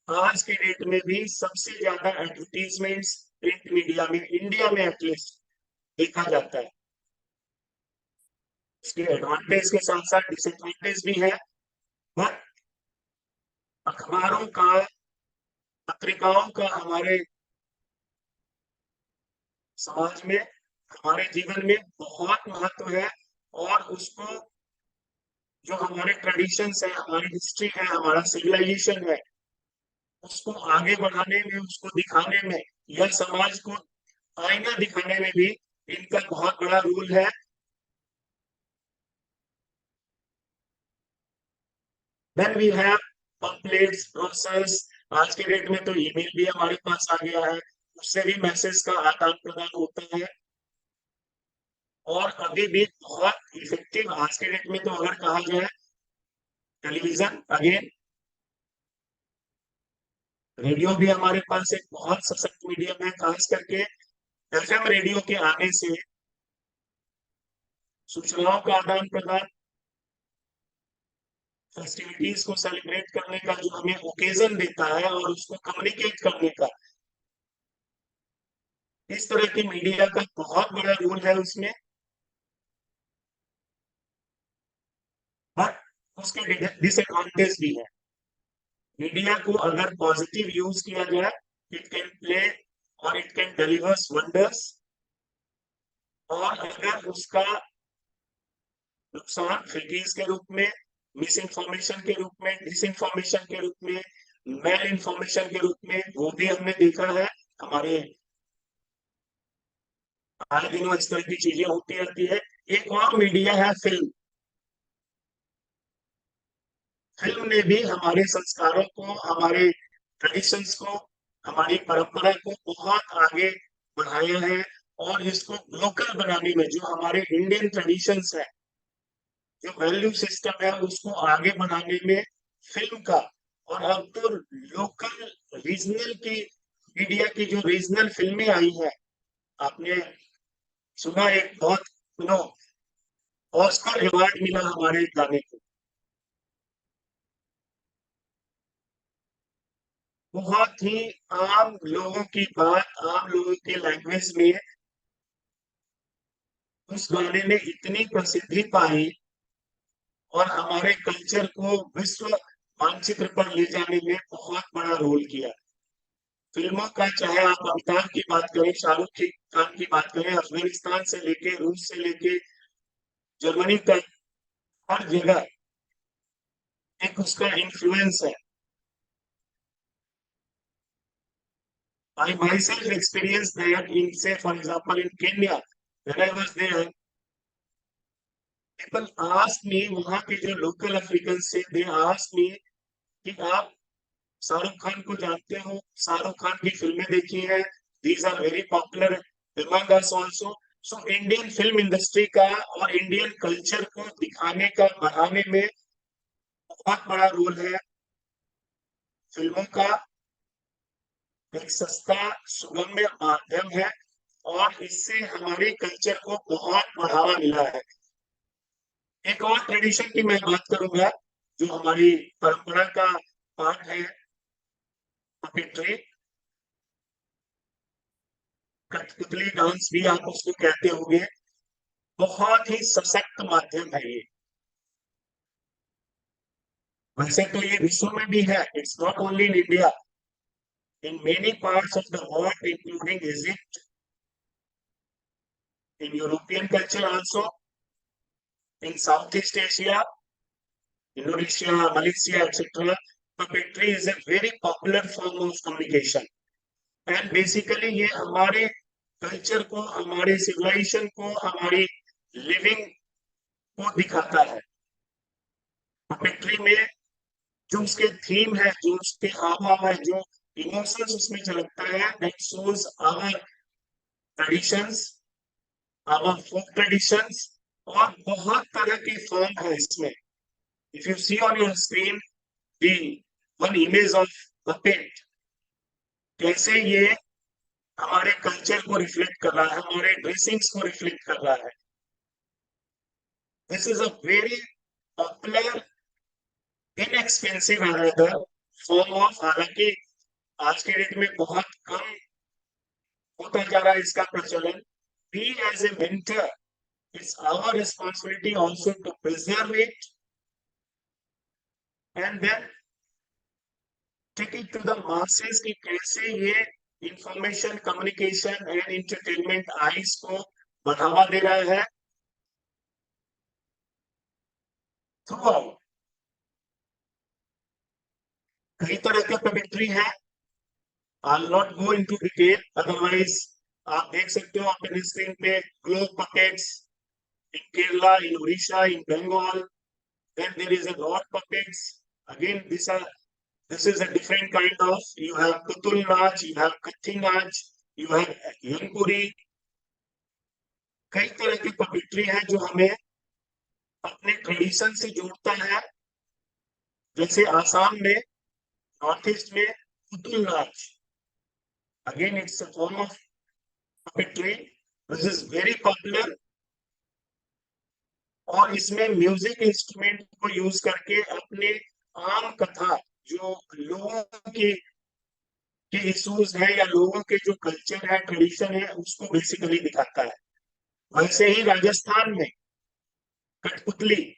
आज के डेट में भी सबसे ज्यादा एडवर्टीजमेंट्स प्रिंट मीडिया में, इंडिया में एटलीस्ट, देखा जाता है। इसके एडवांटेज के साथ साथ डिसएडवांटेज भी है, बट अखबारों का, पत्रिकाओं का हमारे समाज में, हमारे जीवन में बहुत महत्व है। और उसको जो हमारे ट्रेडिशंस है, हमारी हिस्ट्री है, हमारा सिविलाइजेशन है, उसको आगे बढ़ाने में, उसको दिखाने में या समाज को आईना दिखाने में भी इनका बहुत बड़ा रोल है। Then we have pamphlets, brochures। आज के डेट में तो ईमेल भी हमारे पास आ गया है, उससे भी मैसेज का आदान प्रदान होता है। और अभी भी बहुत इफेक्टिव आज के डेट में तो अगर कहा जाए, टेलीविजन, अगेन रेडियो भी हमारे पास एक बहुत सशक्त मीडियम है। खास करके एफएम रेडियो के आने से सूचनाओं का आदान प्रदान, फेस्टिविटीज को सेलिब्रेट करने का जो हमें ओकेजन देता है और उसको कम्युनिकेट करने का, इस तरह की मीडिया का बहुत बड़ा रोल है उसमें। बट उसके डिसएडवांटेज भी है। मीडिया को अगर पॉजिटिव यूज किया जाए, इट कैन प्ले और इट कैन डिलीवर्स वंडर्स। और अगर उसका नुकसान फिकीज के रूप में, मिस इन्फॉर्मेशन के रूप में, डिस इन्फॉर्मेशन के रूप में, मेल इन्फॉर्मेशन के रूप में, वो भी हमने देखा है। हमारे आए दिनों इस तरह की चीजें होती रहती है। एक और मीडिया है फिल्म। फिल्म ने भी हमारे संस्कारों को, हमारे ट्रेडिशंस को, हमारी परंपरा को बहुत आगे बढ़ाया है, और इसको लोकल बनाने में, जो हमारे इंडियन ट्रेडिशंस है, जो वैल्यू सिस्टम है, उसको आगे बढ़ाने में फिल्म का, और अब तो लोकल रीजनल की मीडिया की जो रीजनल फिल्में आई हैं, आपने सुना एक बहुत ऑस्कर अवार्ड मिला हमारे गाने को। बहुत ही आम लोगों की बात, आम लोगों के लैंग्वेज में उस गाने ने इतनी प्रसिद्धि पाई और हमारे कल्चर को विश्व मानचित्र पर ले जाने में बहुत बड़ा रोल किया। फिल्मों का, चाहे आप अमिताभ की बात करें, शाहरुख खान की बात करें, अफगानिस्तान से लेके, रूस से लेके जर्मनी तक, हर जगह एक उसका इन्फ्लुएंस है। I myself experienced that in, say, for example, in Kenya, when I was there, people asked me, वहाँ के जो लोकल अफ्रीकन से, they asked me कि आप शाहरुख खान को जानते हो, शाहरुख खान की फिल्में देखी हैं, these are very popular among us also. So Indian film industry का और इंडियन कल्चर को दिखाने का, बढ़ाने में बहुत बड़ा रोल है फिल्मों का। एक सस्ता सुगम्य माध्यम है, और इससे हमारे कल्चर को बहुत बढ़ावा मिला है। एक और ट्रेडिशन की मैं बात करूंगा, जो हमारी परंपरा का पार्ट है, पपेट्री, कठपुतली डांस भी आप उसको कहते होंगे। बहुत ही सशक्त माध्यम है ये। वैसे तो ये विश्व में भी है, it's not only in India, in many parts of the world including Egypt, in European culture also, in south east Asia, Indonesia, Malaysia, etc. Puppetry is a very popular form of communication. And basically ये हमारे culture को, हमारे civilisation को, हमारी living को दिखाता है। Puppetry में जो उसके थीम है, जो उसके हाव भाव है, जो इमोशंस उसमें झलकता है, that shows our traditions, our folk traditions, और बहुत तरह के फॉर्म है इसमें। If you see on your screen the one image of puppet, कैसे ये हमारे कल्चर को रिफ्लेक्ट कर रहा है, हमारे ड्रेसिंग्स को रिफ्लेक्ट कर रहा है। This is a very popular, inexpensive form of, हालांकि आज के डेट में बहुत कम होता जा रहा है इसका प्रचलन। We as a mentor, it's our responsibility also to preserve it and then take it to the masses, कि कैसे ये इंफॉर्मेशन, कम्युनिकेशन एंड एंटरटेनमेंट आइज को बढ़ावा दे रहा है थ्रू आउट। कई तरह के पपेट्री है, I'll not go into detail, otherwise आप देख सकते हो अपने स्क्रीन पे globe puppets in Kerala, in Odisha, in Bengal. Then there is a rod puppets. Again, this is a different kind of. You have Putul Nach, you have Kathi Nach, you have Yankuri. कई तरह की puppetry है जो हमें अपने tradition से जोड़ता है। जैसे आसाम में, नॉर्थ ईस्ट में पुतुल नाच, again it's a form of puppetry, this is very popular, और इसमें म्यूजिक इंस्ट्रूमेंट को यूज करके अपने आम कथा, जो लोगों के इश्यूज है, या लोगों के जो कल्चर है, ट्रेडिशन है, उसको बेसिकली दिखाता है। वैसे ही राजस्थान में कठपुतली,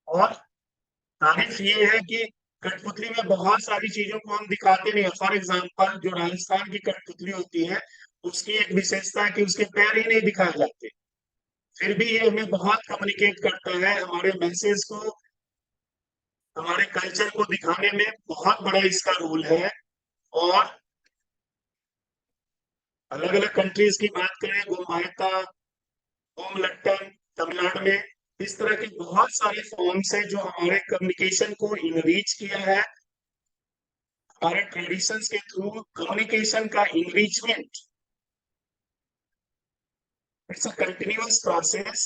और तारीफ ये है कि कठपुतली में बहुत सारी चीजों को हम दिखाते नहीं है। फॉर एग्जाम्पल जो राजस्थान की कठपुतली होती है उसकी एक विशेषता है कि उसके पैर ही नहीं दिखाए जाते, फिर भी ये हमें बहुत कम्युनिकेट करता है, हमारे मैसेज को, हमारे कल्चर को दिखाने में बहुत बड़ा इसका रोल है। और अलग अलग कंट्रीज की बात करें, गोमाता, ओमलट्टन तमिलनाडु में, इस तरह के बहुत सारे फॉर्म्स हैं जो हमारे कम्युनिकेशन को इनरीच किया है। हमारे ट्रेडिशंस के थ्रू कम्युनिकेशन का enrichment, it's a continuous process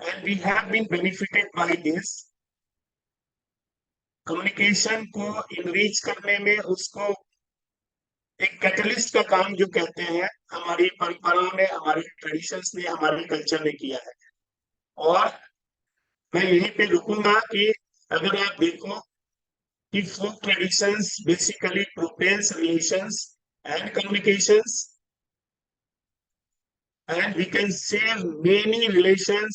and we have been benefited by this. Communication को इनरीच करने में उसको एक कैटलिस्ट का काम जो कहते हैं, हमारी परंपरा ने, हमारे ट्रेडिशंस ने, हमारे कल्चर ने किया है। और मैं यहीं पे रुकूंगा कि अगर आप देखो कि folk traditions basically propels relations and communications, and we can save many relations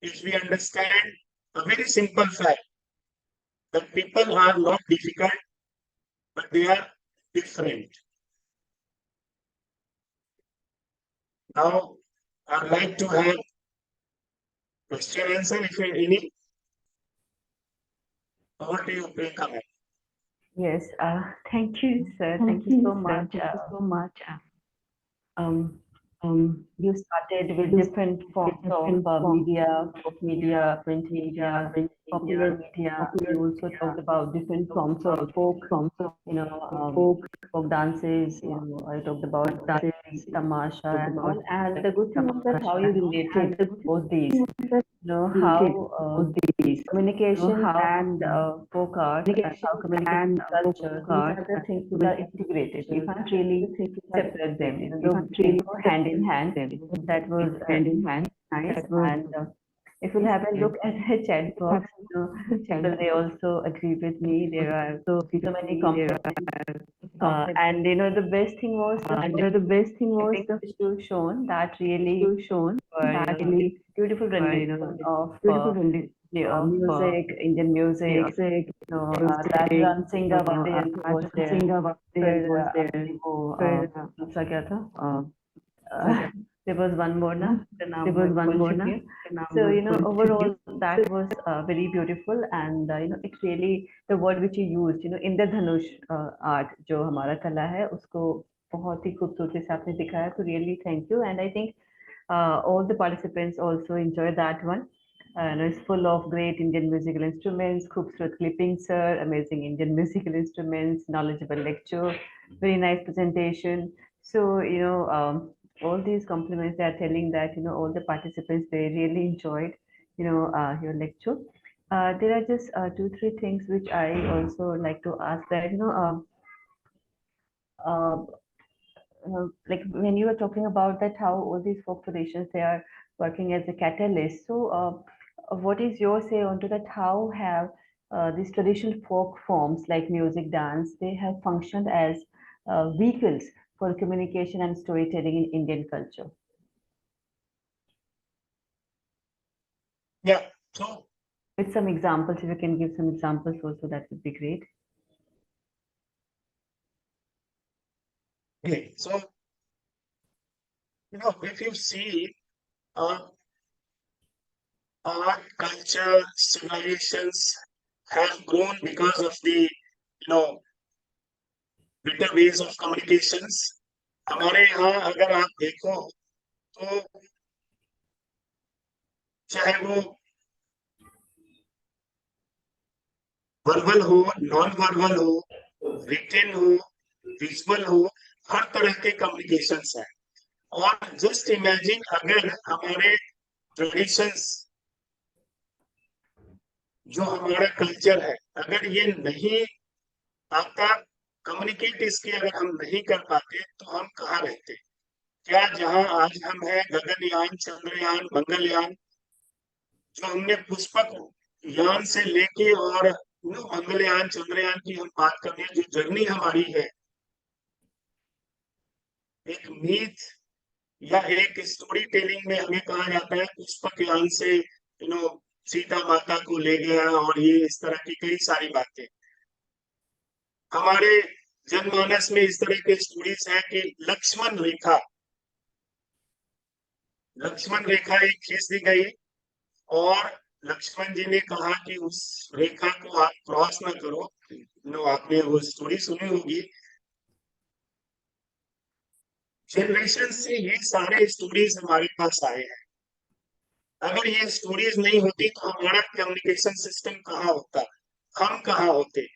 if we understand a very simple fact that people are not difficult, but they are different. Now, I'd like to have question answer if any. Over to you, Priyanka ma'am. Yes, thank you, sir. Thank you so much. You started with different forms of media, folk media, print media, popular media. You also talked about different forms of folk, folk dances. I talked about dances, tamasha, and all. And the good thing was that how you related both these. How communication and folk art and how communication culture, these are the things that are integrated. You can't really separate them. They go hand in hand. That was nice. And if you have a look at the chat box, people, they also agree with me. There are so many compliments. And the best thing was the you shown that really beautiful rendition of music, Indian music. That Ran Singha Vande was there. फिर दूसरा क्या था? There was one more ना, the नाम मैं भूल चुकी हूँ. So overall that was very beautiful, and it really, the word which you used, Indradhanush art जो हमारा कला है उसको बहुत ही खूबसूरती से आपने दिखाया. तो really thank you, and I think all the participants also enjoyed that one. It's full of great Indian musical instruments, खूबसूरत clippings, sir, amazing Indian musical instruments, knowledgeable lecture, very nice presentation. So all these compliments, they are telling that all the participants, they really enjoyed your lecture. There are just 2-3 things which I also like to ask, that like when you were talking about that, how all these folk traditions, they are working as a catalyst. So what is your say onto that? How have these traditional folk forms like music, dance, they have functioned as vehicles for communication and storytelling in Indian culture? Yeah, so With some examples, if you can give some examples also, that would be great. okay, so if you see art, culture, civilizations have grown because of the better ways of communications. हमारे यहाँ अगर आप देखो तो चाहे वो verbal हो, non verbal हो, रिटन हो, विजुअल हो, हर तरह के कम्युनिकेशंस हैं. और जस्ट इमेजिन अगर हमारे ट्रेडिशंस, जो हमारा कल्चर है, अगर ये नहीं आता, कम्युनिकेट इसके अगर हम नहीं कर पाते तो हम कहाँ रहते? क्या जहां आज हम हैं, गगनयान, चंद्रयान, मंगलयान, जो हमने पुष्पक यान से लेके और मंगलयान, चंद्रयान की हम बात कर रहे हैं, जो जर्नी हमारी है, एक मीथ या एक स्टोरी टेलिंग में हमें कहा जाता है पुष्पक यान से सीता माता को ले गया, और ये इस तरह की कई सारी बातें. हमारे जनमानस में इस तरह के स्टोरीज हैं कि लक्ष्मण रेखा एक खींच दी गई और लक्ष्मण जी ने कहा कि उस रेखा को आप क्रॉस ना करो। आपने वो स्टोरी सुनी होगी। जनरेशन से ये सारे स्टोरीज हमारे पास आए हैं। अगर ये स्टोरीज नहीं होती तो हमारा कम्युनिकेशन सिस्टम कहाँ होता, हम कहाँ होते।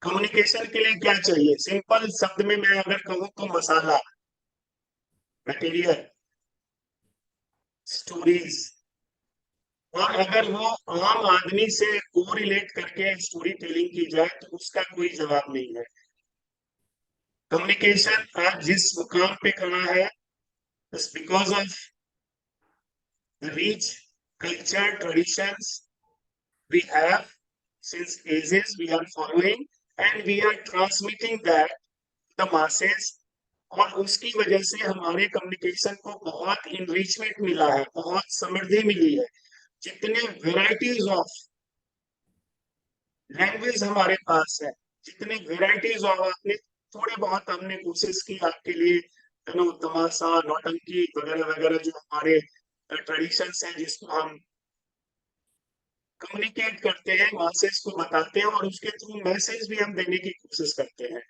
कम्युनिकेशन के लिए क्या चाहिए? सिंपल शब्द में मैं अगर कहूँ तो मसाला, मटेरियल, स्टोरीज। और अगर वो आम आदमी से कोरिलेट करके स्टोरी टेलिंग की जाए तो उसका कोई जवाब नहीं है। कम्युनिकेशन आज जिस मुकाम पे खड़ा है, because of the rich culture traditions we have since ages, we are following and we are transmitting that the masses। और उसकी वजह से हमारे कम्युनिकेशन को बहुत इनरिचमेंट मिला है, बहुत समृद्धि मिली है। जितने वेराइटीज ऑफ लैंग्वेज हमारे पास है, जितने वेराइटीज ऑफ, आपने थोड़े बहुत हमने कोशिश की आपके लिए तमाशा, नौटंकी वगैरह वगैरह जो हमारे ट्रेडिशंस हैं जिसको हम कम्युनिकेट करते हैं, मैसेज को बताते हैं और उसके थ्रू मैसेज भी हम देने की कोशिश करते हैं।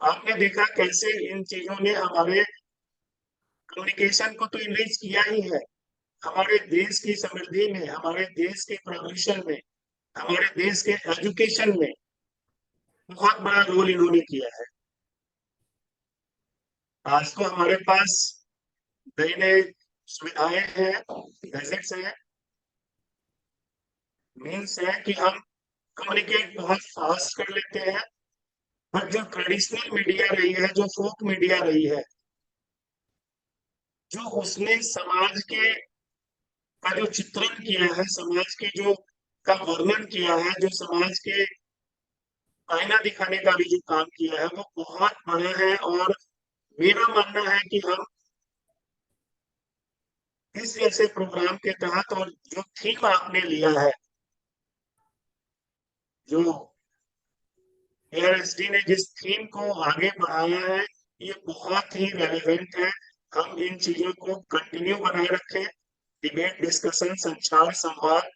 आपने देखा कैसे इन चीजों ने हमारे कम्युनिकेशन को तो इनरिच किया ही है। हमारे देश की समृद्धि में, हमारे देश के प्रोग्रेशन में, हमारे देश के एजुकेशन में बहुत बड़ा रोल इन्होंने किया है। आज तो हमारे पास नई नई सुविधाएं हैं, गैजेट्स हैं, मीन्स है कि हम कम्युनिकेट बहुत फास्ट कर लेते हैं। बट जो ट्रेडिशनल मीडिया रही है, जो फोक मीडिया रही है, जो उसने समाज के का जो चित्रण किया है, समाज के जो का वर्णन किया है, जो समाज के आईना दिखाने का भी जो काम किया है, वो बहुत बड़ा है। और मेरा मानना है कि हम इस जैसे प्रोग्राम के तहत और जो थीम आपने लिया है, जो PhD ने जिस थीम को आगे बढ़ाया है, ये बहुत ही रेलेवेंट है। हम इन चीजों को कंटिन्यू बनाए रखें। डिबेट, डिस्कशन, संचार, संवाद,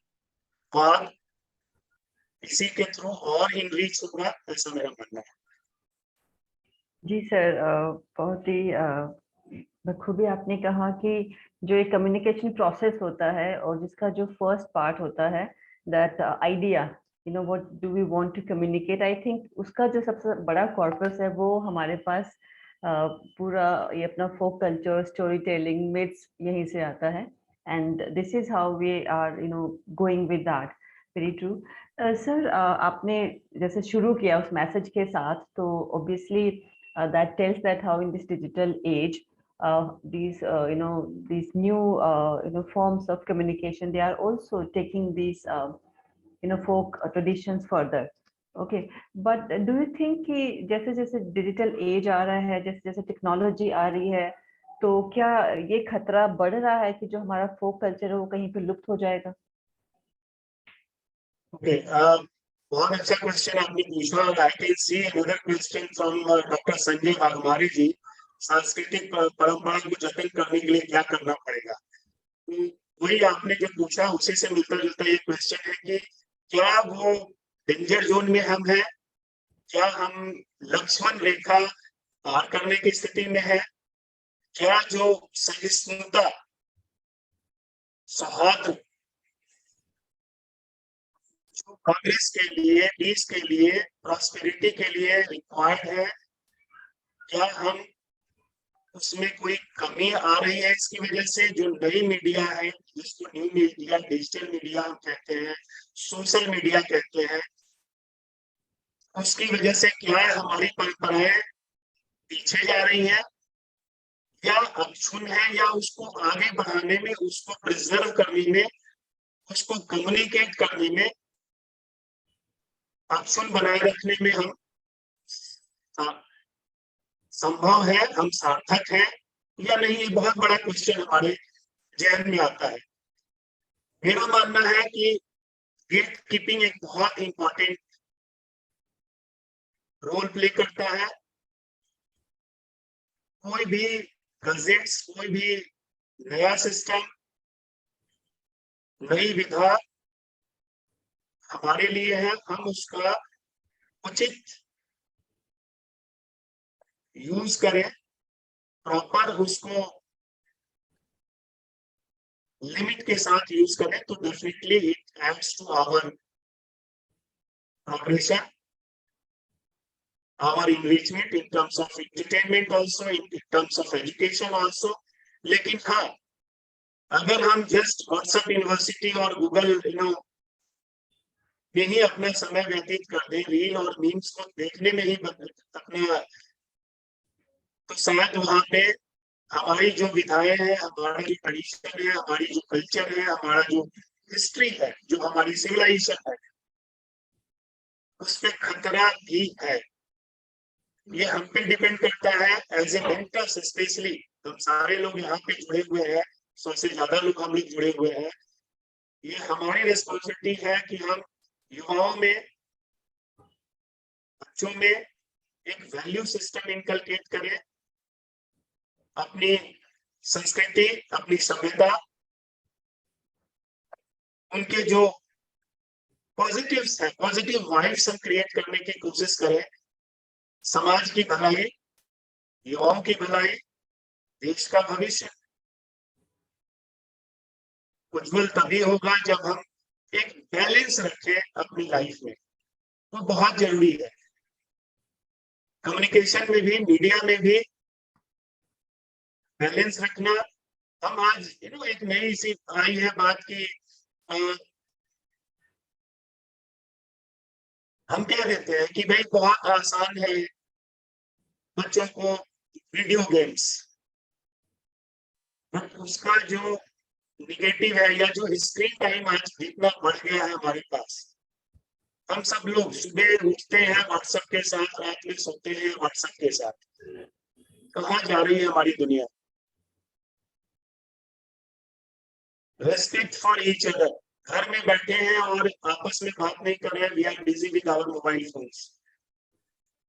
वाद, इसी के थ्रू और इनरीच होगा, ऐसा मेरा मानना है। जी सर, बहुत ही बखूबी आपने कहा कि जो एक कम्युनिकेशन प्रोसेस होता है और जिसका जो फर्स्ट पार्ट होता है, that idea, what do we want to communicate, I think उसका जो सबसे बड़ा कॉर्पस है वो हमारे पास पूरा ये अपना folk culture, story telling, myths यहीं से आता है। And this is how we are going with that. Very true. Sir, आपने जैसे शुरू किया उस मैसेज के साथ, तो obviously that tells that how in this digital age these new forms of communication, they are also taking these folk traditions further. Okay, but do you think कि जैसे जैसे डिजिटल एज आ रहा है, जैसे जैसे टेक्नोलॉजी आ रही है, तो क्या ये खतरा बढ़ रहा है कि जो हमारा फोक कल्चर है वो कहीं पे लुप्त हो जाएगा? Okay, बहुत अच्छा क्वेश्चन आपने पूछा। और I can see another question from doctor Sanjay Waghmare ji, सांस्कृतिक परंपरा को जतन करने के लिए क्या करना पड़ेगा। तो वही आपने जो पूछा उसी से मिलता जुलता ये क्वेश्चन है कि क्या वो डेंजर जोन में हम हैं, क्या हम लक्ष्मण रेखा पार करने की स्थिति में है, क्या जो सहिष्णुता, सौहार्द जो कांग्रेस के लिए, पीस के लिए, प्रॉस्पेरिटी के लिए रिक्वायर्ड है, क्या हम उसमें कोई कमी आ रही है इसकी वजह से। जो नई मीडिया है, जिसको न्यू मीडिया, डिजिटल मीडिया हम कहते हैं, सोशल मीडिया कहते हैं, उसकी वजह से क्या हमारी परंपराएं पीछे जा रही हैं या अक्षुण्ण है, या उसको आगे बढ़ाने में, उसको प्रिजर्व करने में, उसको कम्युनिकेट करने में, अक्षुण्ण बनाए रखने में हम संभव है, हम सार्थक हैं या नहीं। ये बहुत बड़ा क्वेश्चन हमारे जहन में आता है। मेरा मानना है कि गेट कीपिंग एक बहुत इंपॉर्टेंट रोल प्ले करता है। कोई भी गजेट्स, कोई भी नया सिस्टम, नई विधा हमारे लिए है, हम उसका उचित यूज करें, प्रॉपर उसको लिमिट के साथ यूज करें, तो definitely it adds to our progression, our enrichment in terms of entertainment also, in terms of education also। लेकिन हाँ, अगर हम जस्ट व्हाट्सएप यूनिवर्सिटी और गूगल में ही अपना समय व्यतीत कर दें, रील और मीम्स को देखने में ही अपना, तो शायद वहां पे हमारी जो विधाएं हैं, हमारा जो ट्रेडिशन है, हमारी जो कल्चर है, हमारा जो हिस्ट्री है, जो हमारी सिविलाइजेशन है, उस पर खतरा भी है। ये हम पे डिपेंड करता है एज ए मेंटर्स, स्पेशली हम सारे लोग यहाँ पे जुड़े हुए हैं, 100 से ज्यादा लोग हम लोग जुड़े हुए हैं। ये हमारी रिस्पॉन्सिबिलिटी है कि हम युवाओं में, बच्चों में एक वैल्यू सिस्टम इनकलकेट करें, अपनी संस्कृति, अपनी सभ्यता, उनके जो पॉजिटिव्स है, पॉजिटिव वाइब्स हम क्रिएट करने की कोशिश करें। समाज की भलाई, युवाओं की भलाई, देश का भविष्य उज्जवल तभी होगा जब हम एक बैलेंस रखें अपनी लाइफ में। वो बहुत जरूरी है। कम्युनिकेशन में भी, मीडिया में भी बैलेंस रखना। हम आज एक नई सी आई है बात की, हम कह देते हैं कि भाई बहुत आसान है बच्चों को वीडियो गेम्स, बट उसका जो निगेटिव है या जो स्क्रीन टाइम आज जितना बढ़ गया है हमारे पास, हम सब लोग सुबह उठते हैं व्हाट्सएप के साथ, रात में सोते हैं व्हाट्सएप के साथ। कहाँ जा रही है हमारी दुनिया? Respect for each other. घर में बैठे हैं और आपस में बात नहीं कर रहे हैं, we are busy with our mobile phones.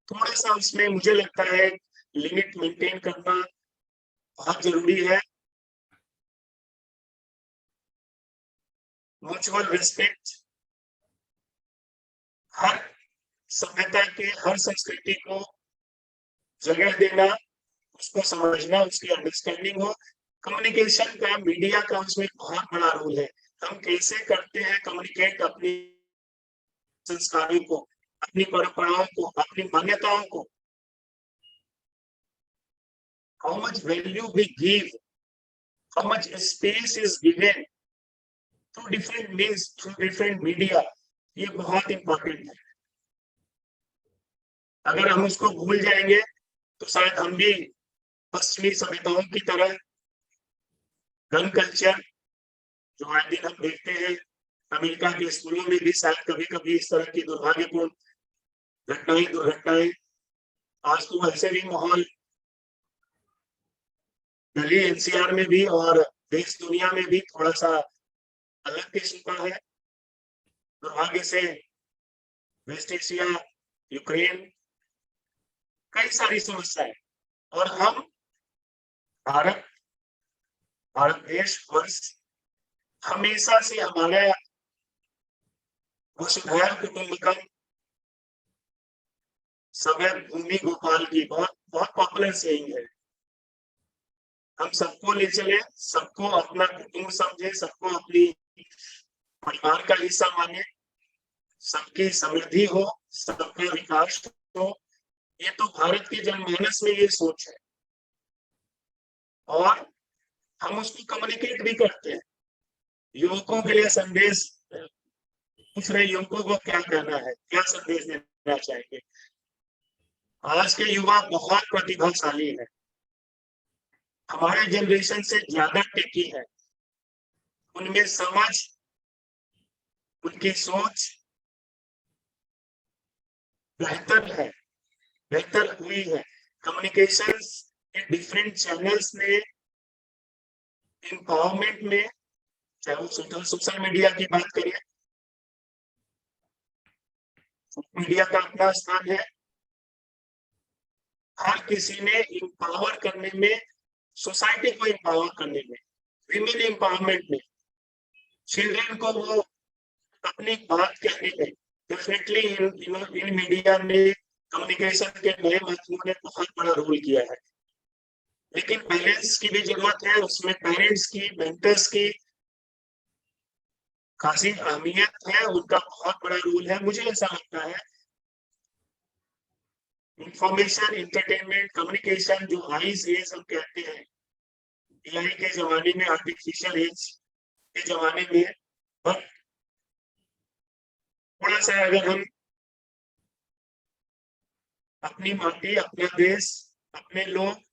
थोड़ा सा उसमें मुझे लगता है लिमिट मेंटेन करना बहुत जरूरी है। म्यूचुअल रिस्पेक्ट, हर सभ्यता के, हर संस्कृति को जगह देना, उसको समझना, उसकी अंडरस्टैंडिंग हो। कम्युनिकेशन का, मीडिया का उसमें बहुत बड़ा रोल है। हम कैसे करते हैं कम्युनिकेट अपनी संस्कारों को, अपनी परंपराओं को, अपनी मान्यताओं को। How much value we give, how much space is given through different means, through different media, ये बहुत इंपॉर्टेंट है। अगर हम उसको भूल जाएंगे तो शायद हम भी पश्चिमी सभ्यताओं की तरह गन कल्चर जो आए दिन हम देखते हैं अमेरिका के स्कूलों में भी, शायद कभी कभी इस तरह की दुर्भाग्यपूर्ण दुर्घटनाएं, आज तो वैसे भी माहौल दिल्ली एनसीआर में भी और देश दुनिया में भी थोड़ा सा अलग किस्म का है। दुर्भाग्य से वेस्ट एशिया, यूक्रेन, कई सारी समस्याएं, और हम भारत देश वर्ष हमेशा से हमारा वसुधैव कुटुंबकम, सवै भूमि गोपाल की बहुत पॉपुलर सेइंग है। हम सबको ले चले, सबको अपना कुटुंब समझे, सबको अपनी परिवार का हिस्सा माने, सबकी समृद्धि हो, सबका विकास हो। ये तो भारत के जनमानस में ये सोच है और हम उसको कम्युनिकेट भी करते हैं। युवकों के लिए संदेश पूछ रहे, युवकों को क्या कहना है, क्या संदेश देना चाहेंगे? आज के युवा बहुत प्रतिभाशाली है, हमारे जनरेशन से ज्यादा टेकी है। उनमें समझ, उनकी सोच बेहतर है, बेहतर हुई है। कम्युनिकेशंस के डिफरेंट चैनल्स ने, एम्पावरमेंट में, चाहे वो सोशल मीडिया की बात करें, मीडिया का अपना स्थान है, हर किसी ने एम्पावर करने में, सोसाइटी को एम्पावर करने में, विमेन एम्पावरमेंट में, चिल्ड्रन को वो अपनी बात कहने में, डेफिनेटली इन मीडिया में कम्युनिकेशन के नए माध्यमों ने बहुत बड़ा रोल किया है। लेकिन पेरेंट्स की भी जरूरत है, उसमें पेरेंट्स की, मेंटर्स की खासी अहमियत है, उनका बहुत बड़ा रोल है। मुझे ऐसा लगता है इंफॉर्मेशन, एंटरटेनमेंट, कम्युनिकेशन जो आईज एज हम कहते हैं, एआई के जमाने में, आर्टिफिशियल एज के जमाने में, बट थोड़ा सा अगर हम अपनी माटी, अपना देश, अपने लोग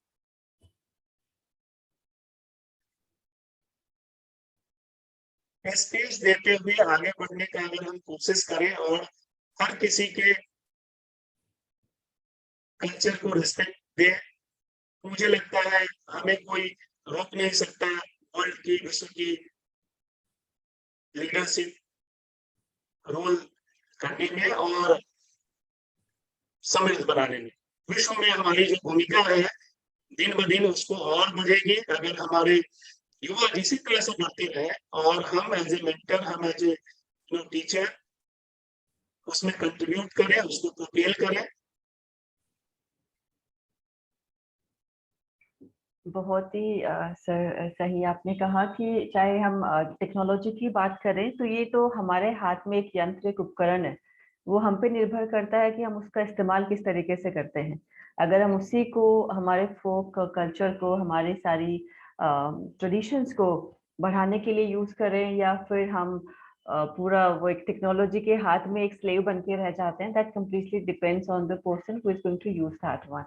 स्पेस देते हुए आगे बढ़ने का अगर हम कोशिश करें और हर किसी के कल्चर को रिस्पेक्ट दे, तो मुझे लगता है हमें कोई रोक नहीं सकता वर्ल्ड की, विश्व की लीडरशिप रोल करने में और समृद्ध बनाने में। विश्व में हमारी जो भूमिका है दिन ब दिन उसको और बढ़ेगी अगर हमारे युवा इसी तरह से बढ़ते रहे और हम एज ए मेंटर, हम एज ए टीचर उसमें कंट्रीब्यूट करें, उसको प्रोपेल करें। बहुत ही सही आपने कहा कि चाहे हम टेक्नोलॉजी की बात करें तो ये तो हमारे हाथ में एक यंत्र, एक उपकरण है, वो हम पे निर्भर करता है कि हम उसका इस्तेमाल किस तरीके से करते हैं। अगर हम उसी को, हमारे फोक कल्चर को, हमारी सारी ट्रेडिशंस को बढ़ाने के लिए यूज करें, या फिर हम पूरा वो एक टेक्नोलॉजी के हाथ में एक स्लेव बन के रह जाते हैं, that completely depends on the person who is going to use that one.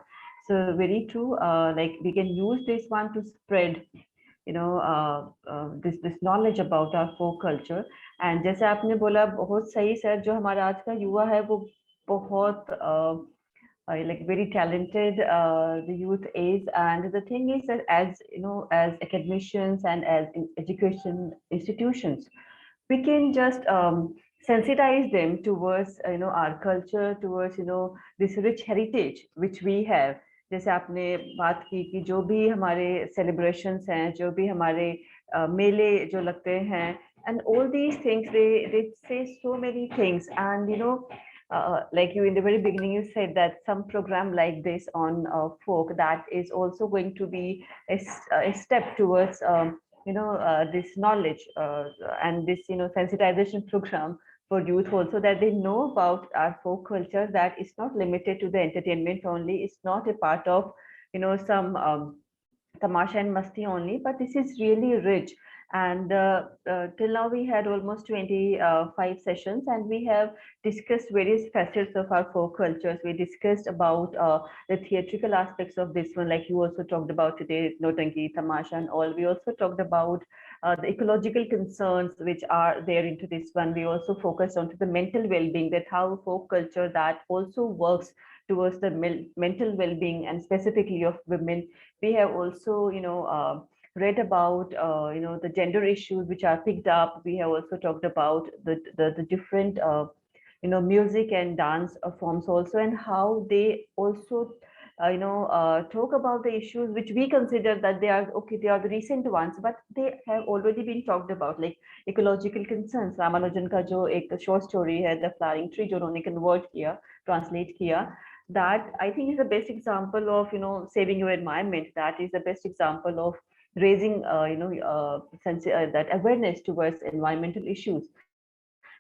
So very true. Like we can use this one to spread, this knowledge about our folk culture. And जैसे आपने बोला बहुत सही sir, जो हमारा आज का युवा है वो बहुत like very talented, the youth is. And the thing is that as as academicians and as education institutions, we can just sensitize them towards our culture, towards this rich heritage which we have. जैसे आपने बात की कि जो भी हमारे celebrations हैं, जो भी हमारे मेले जो लगते हैं, and all these things, they say so many things. And like you in the very beginning you said that some program like this on folk, that is also going to be a step towards this knowledge and this sensitization program for youth also, that they know about our folk culture, that it's not limited to the entertainment only, it's not a part of some tamasha and masti only, but this is really rich. And till now we had almost 25 sessions, and we have discussed various facets of our folk cultures. We discussed about the theatrical aspects of this one, like you also talked about today, Notanki, Tamasha and all. We also talked about the ecological concerns which are there into this one. We also focused on to the mental well-being, that how folk culture that also works towards the mental well-being and specifically of women. We have also read about the gender issues which are picked up. We have also talked about the different music and dance forms also, and how they also talk about the issues which we consider that they are okay, they are the recent ones, but they have already been talked about, like ecological concerns. Ramanujan का जो एक short story है, The Flowering Tree, जो उन्होंने convert किया, translate किया, that I think is the best example of saving your environment. That is the best example of raising that awareness towards environmental issues.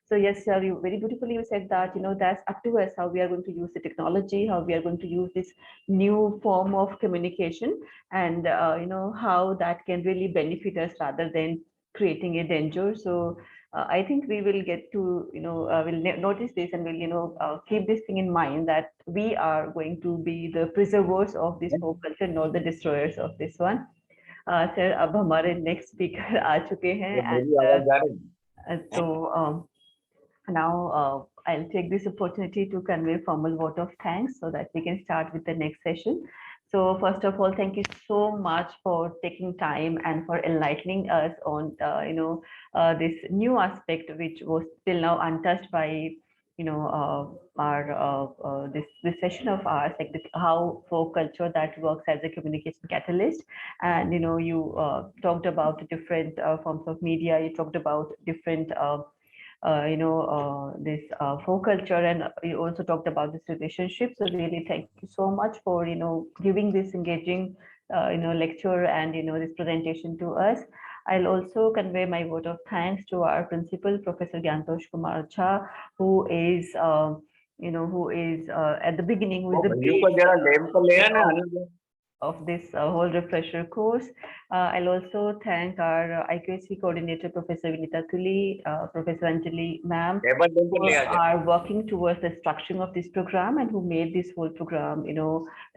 So yes, sir, you very beautifully you said that that's up to us how we are going to use the technology, how we are going to use this new form of communication, and how that can really benefit us rather than creating a danger. So I think we will get to we'll notice this, and we'll keep this thing in mind, that we are going to be the preservers of this folk culture, not the destroyers of this one. Sir, अब हमारे next speaker आ चुके हैं, and so now I'll take this opportunity to convey formal vote of thanks so that we can start with the next session. So first of all, thank you so much for taking time and for enlightening us on this new aspect which was till now untouched by this session of ours, like how folk culture that works as a communication catalyst. And you talked about the different forms of media. You talked about different this folk culture, and you also talked about this relationship. So really, thank you so much for giving this engaging lecture and this presentation to us. I'll also convey my vote of thanks to our principal, Professor Gyantosh Kumar Jha, who is at the beginning, who is the base of this whole refresher course. I'll also thank our IQAC coordinator, Professor Vinita Tuli, Professor Anjali ma'am, who are working towards the structuring of this program and who made this whole program,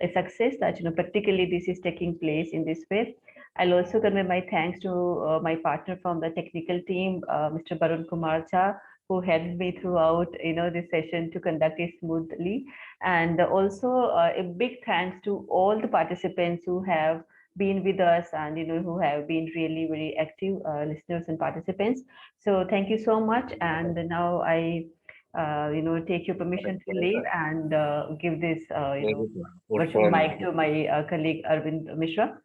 a success, that, practically this is taking place in this way. I'll also convey my thanks to my partner from the technical team, Mr. Barun Kumar Jha, who helped me throughout, this session to conduct it smoothly. And also a big thanks to all the participants who have been with us and who have been really very active listeners and participants. So thank you so much. And now I take your permission to leave and give this virtual mic to my colleague Arvind Mishra.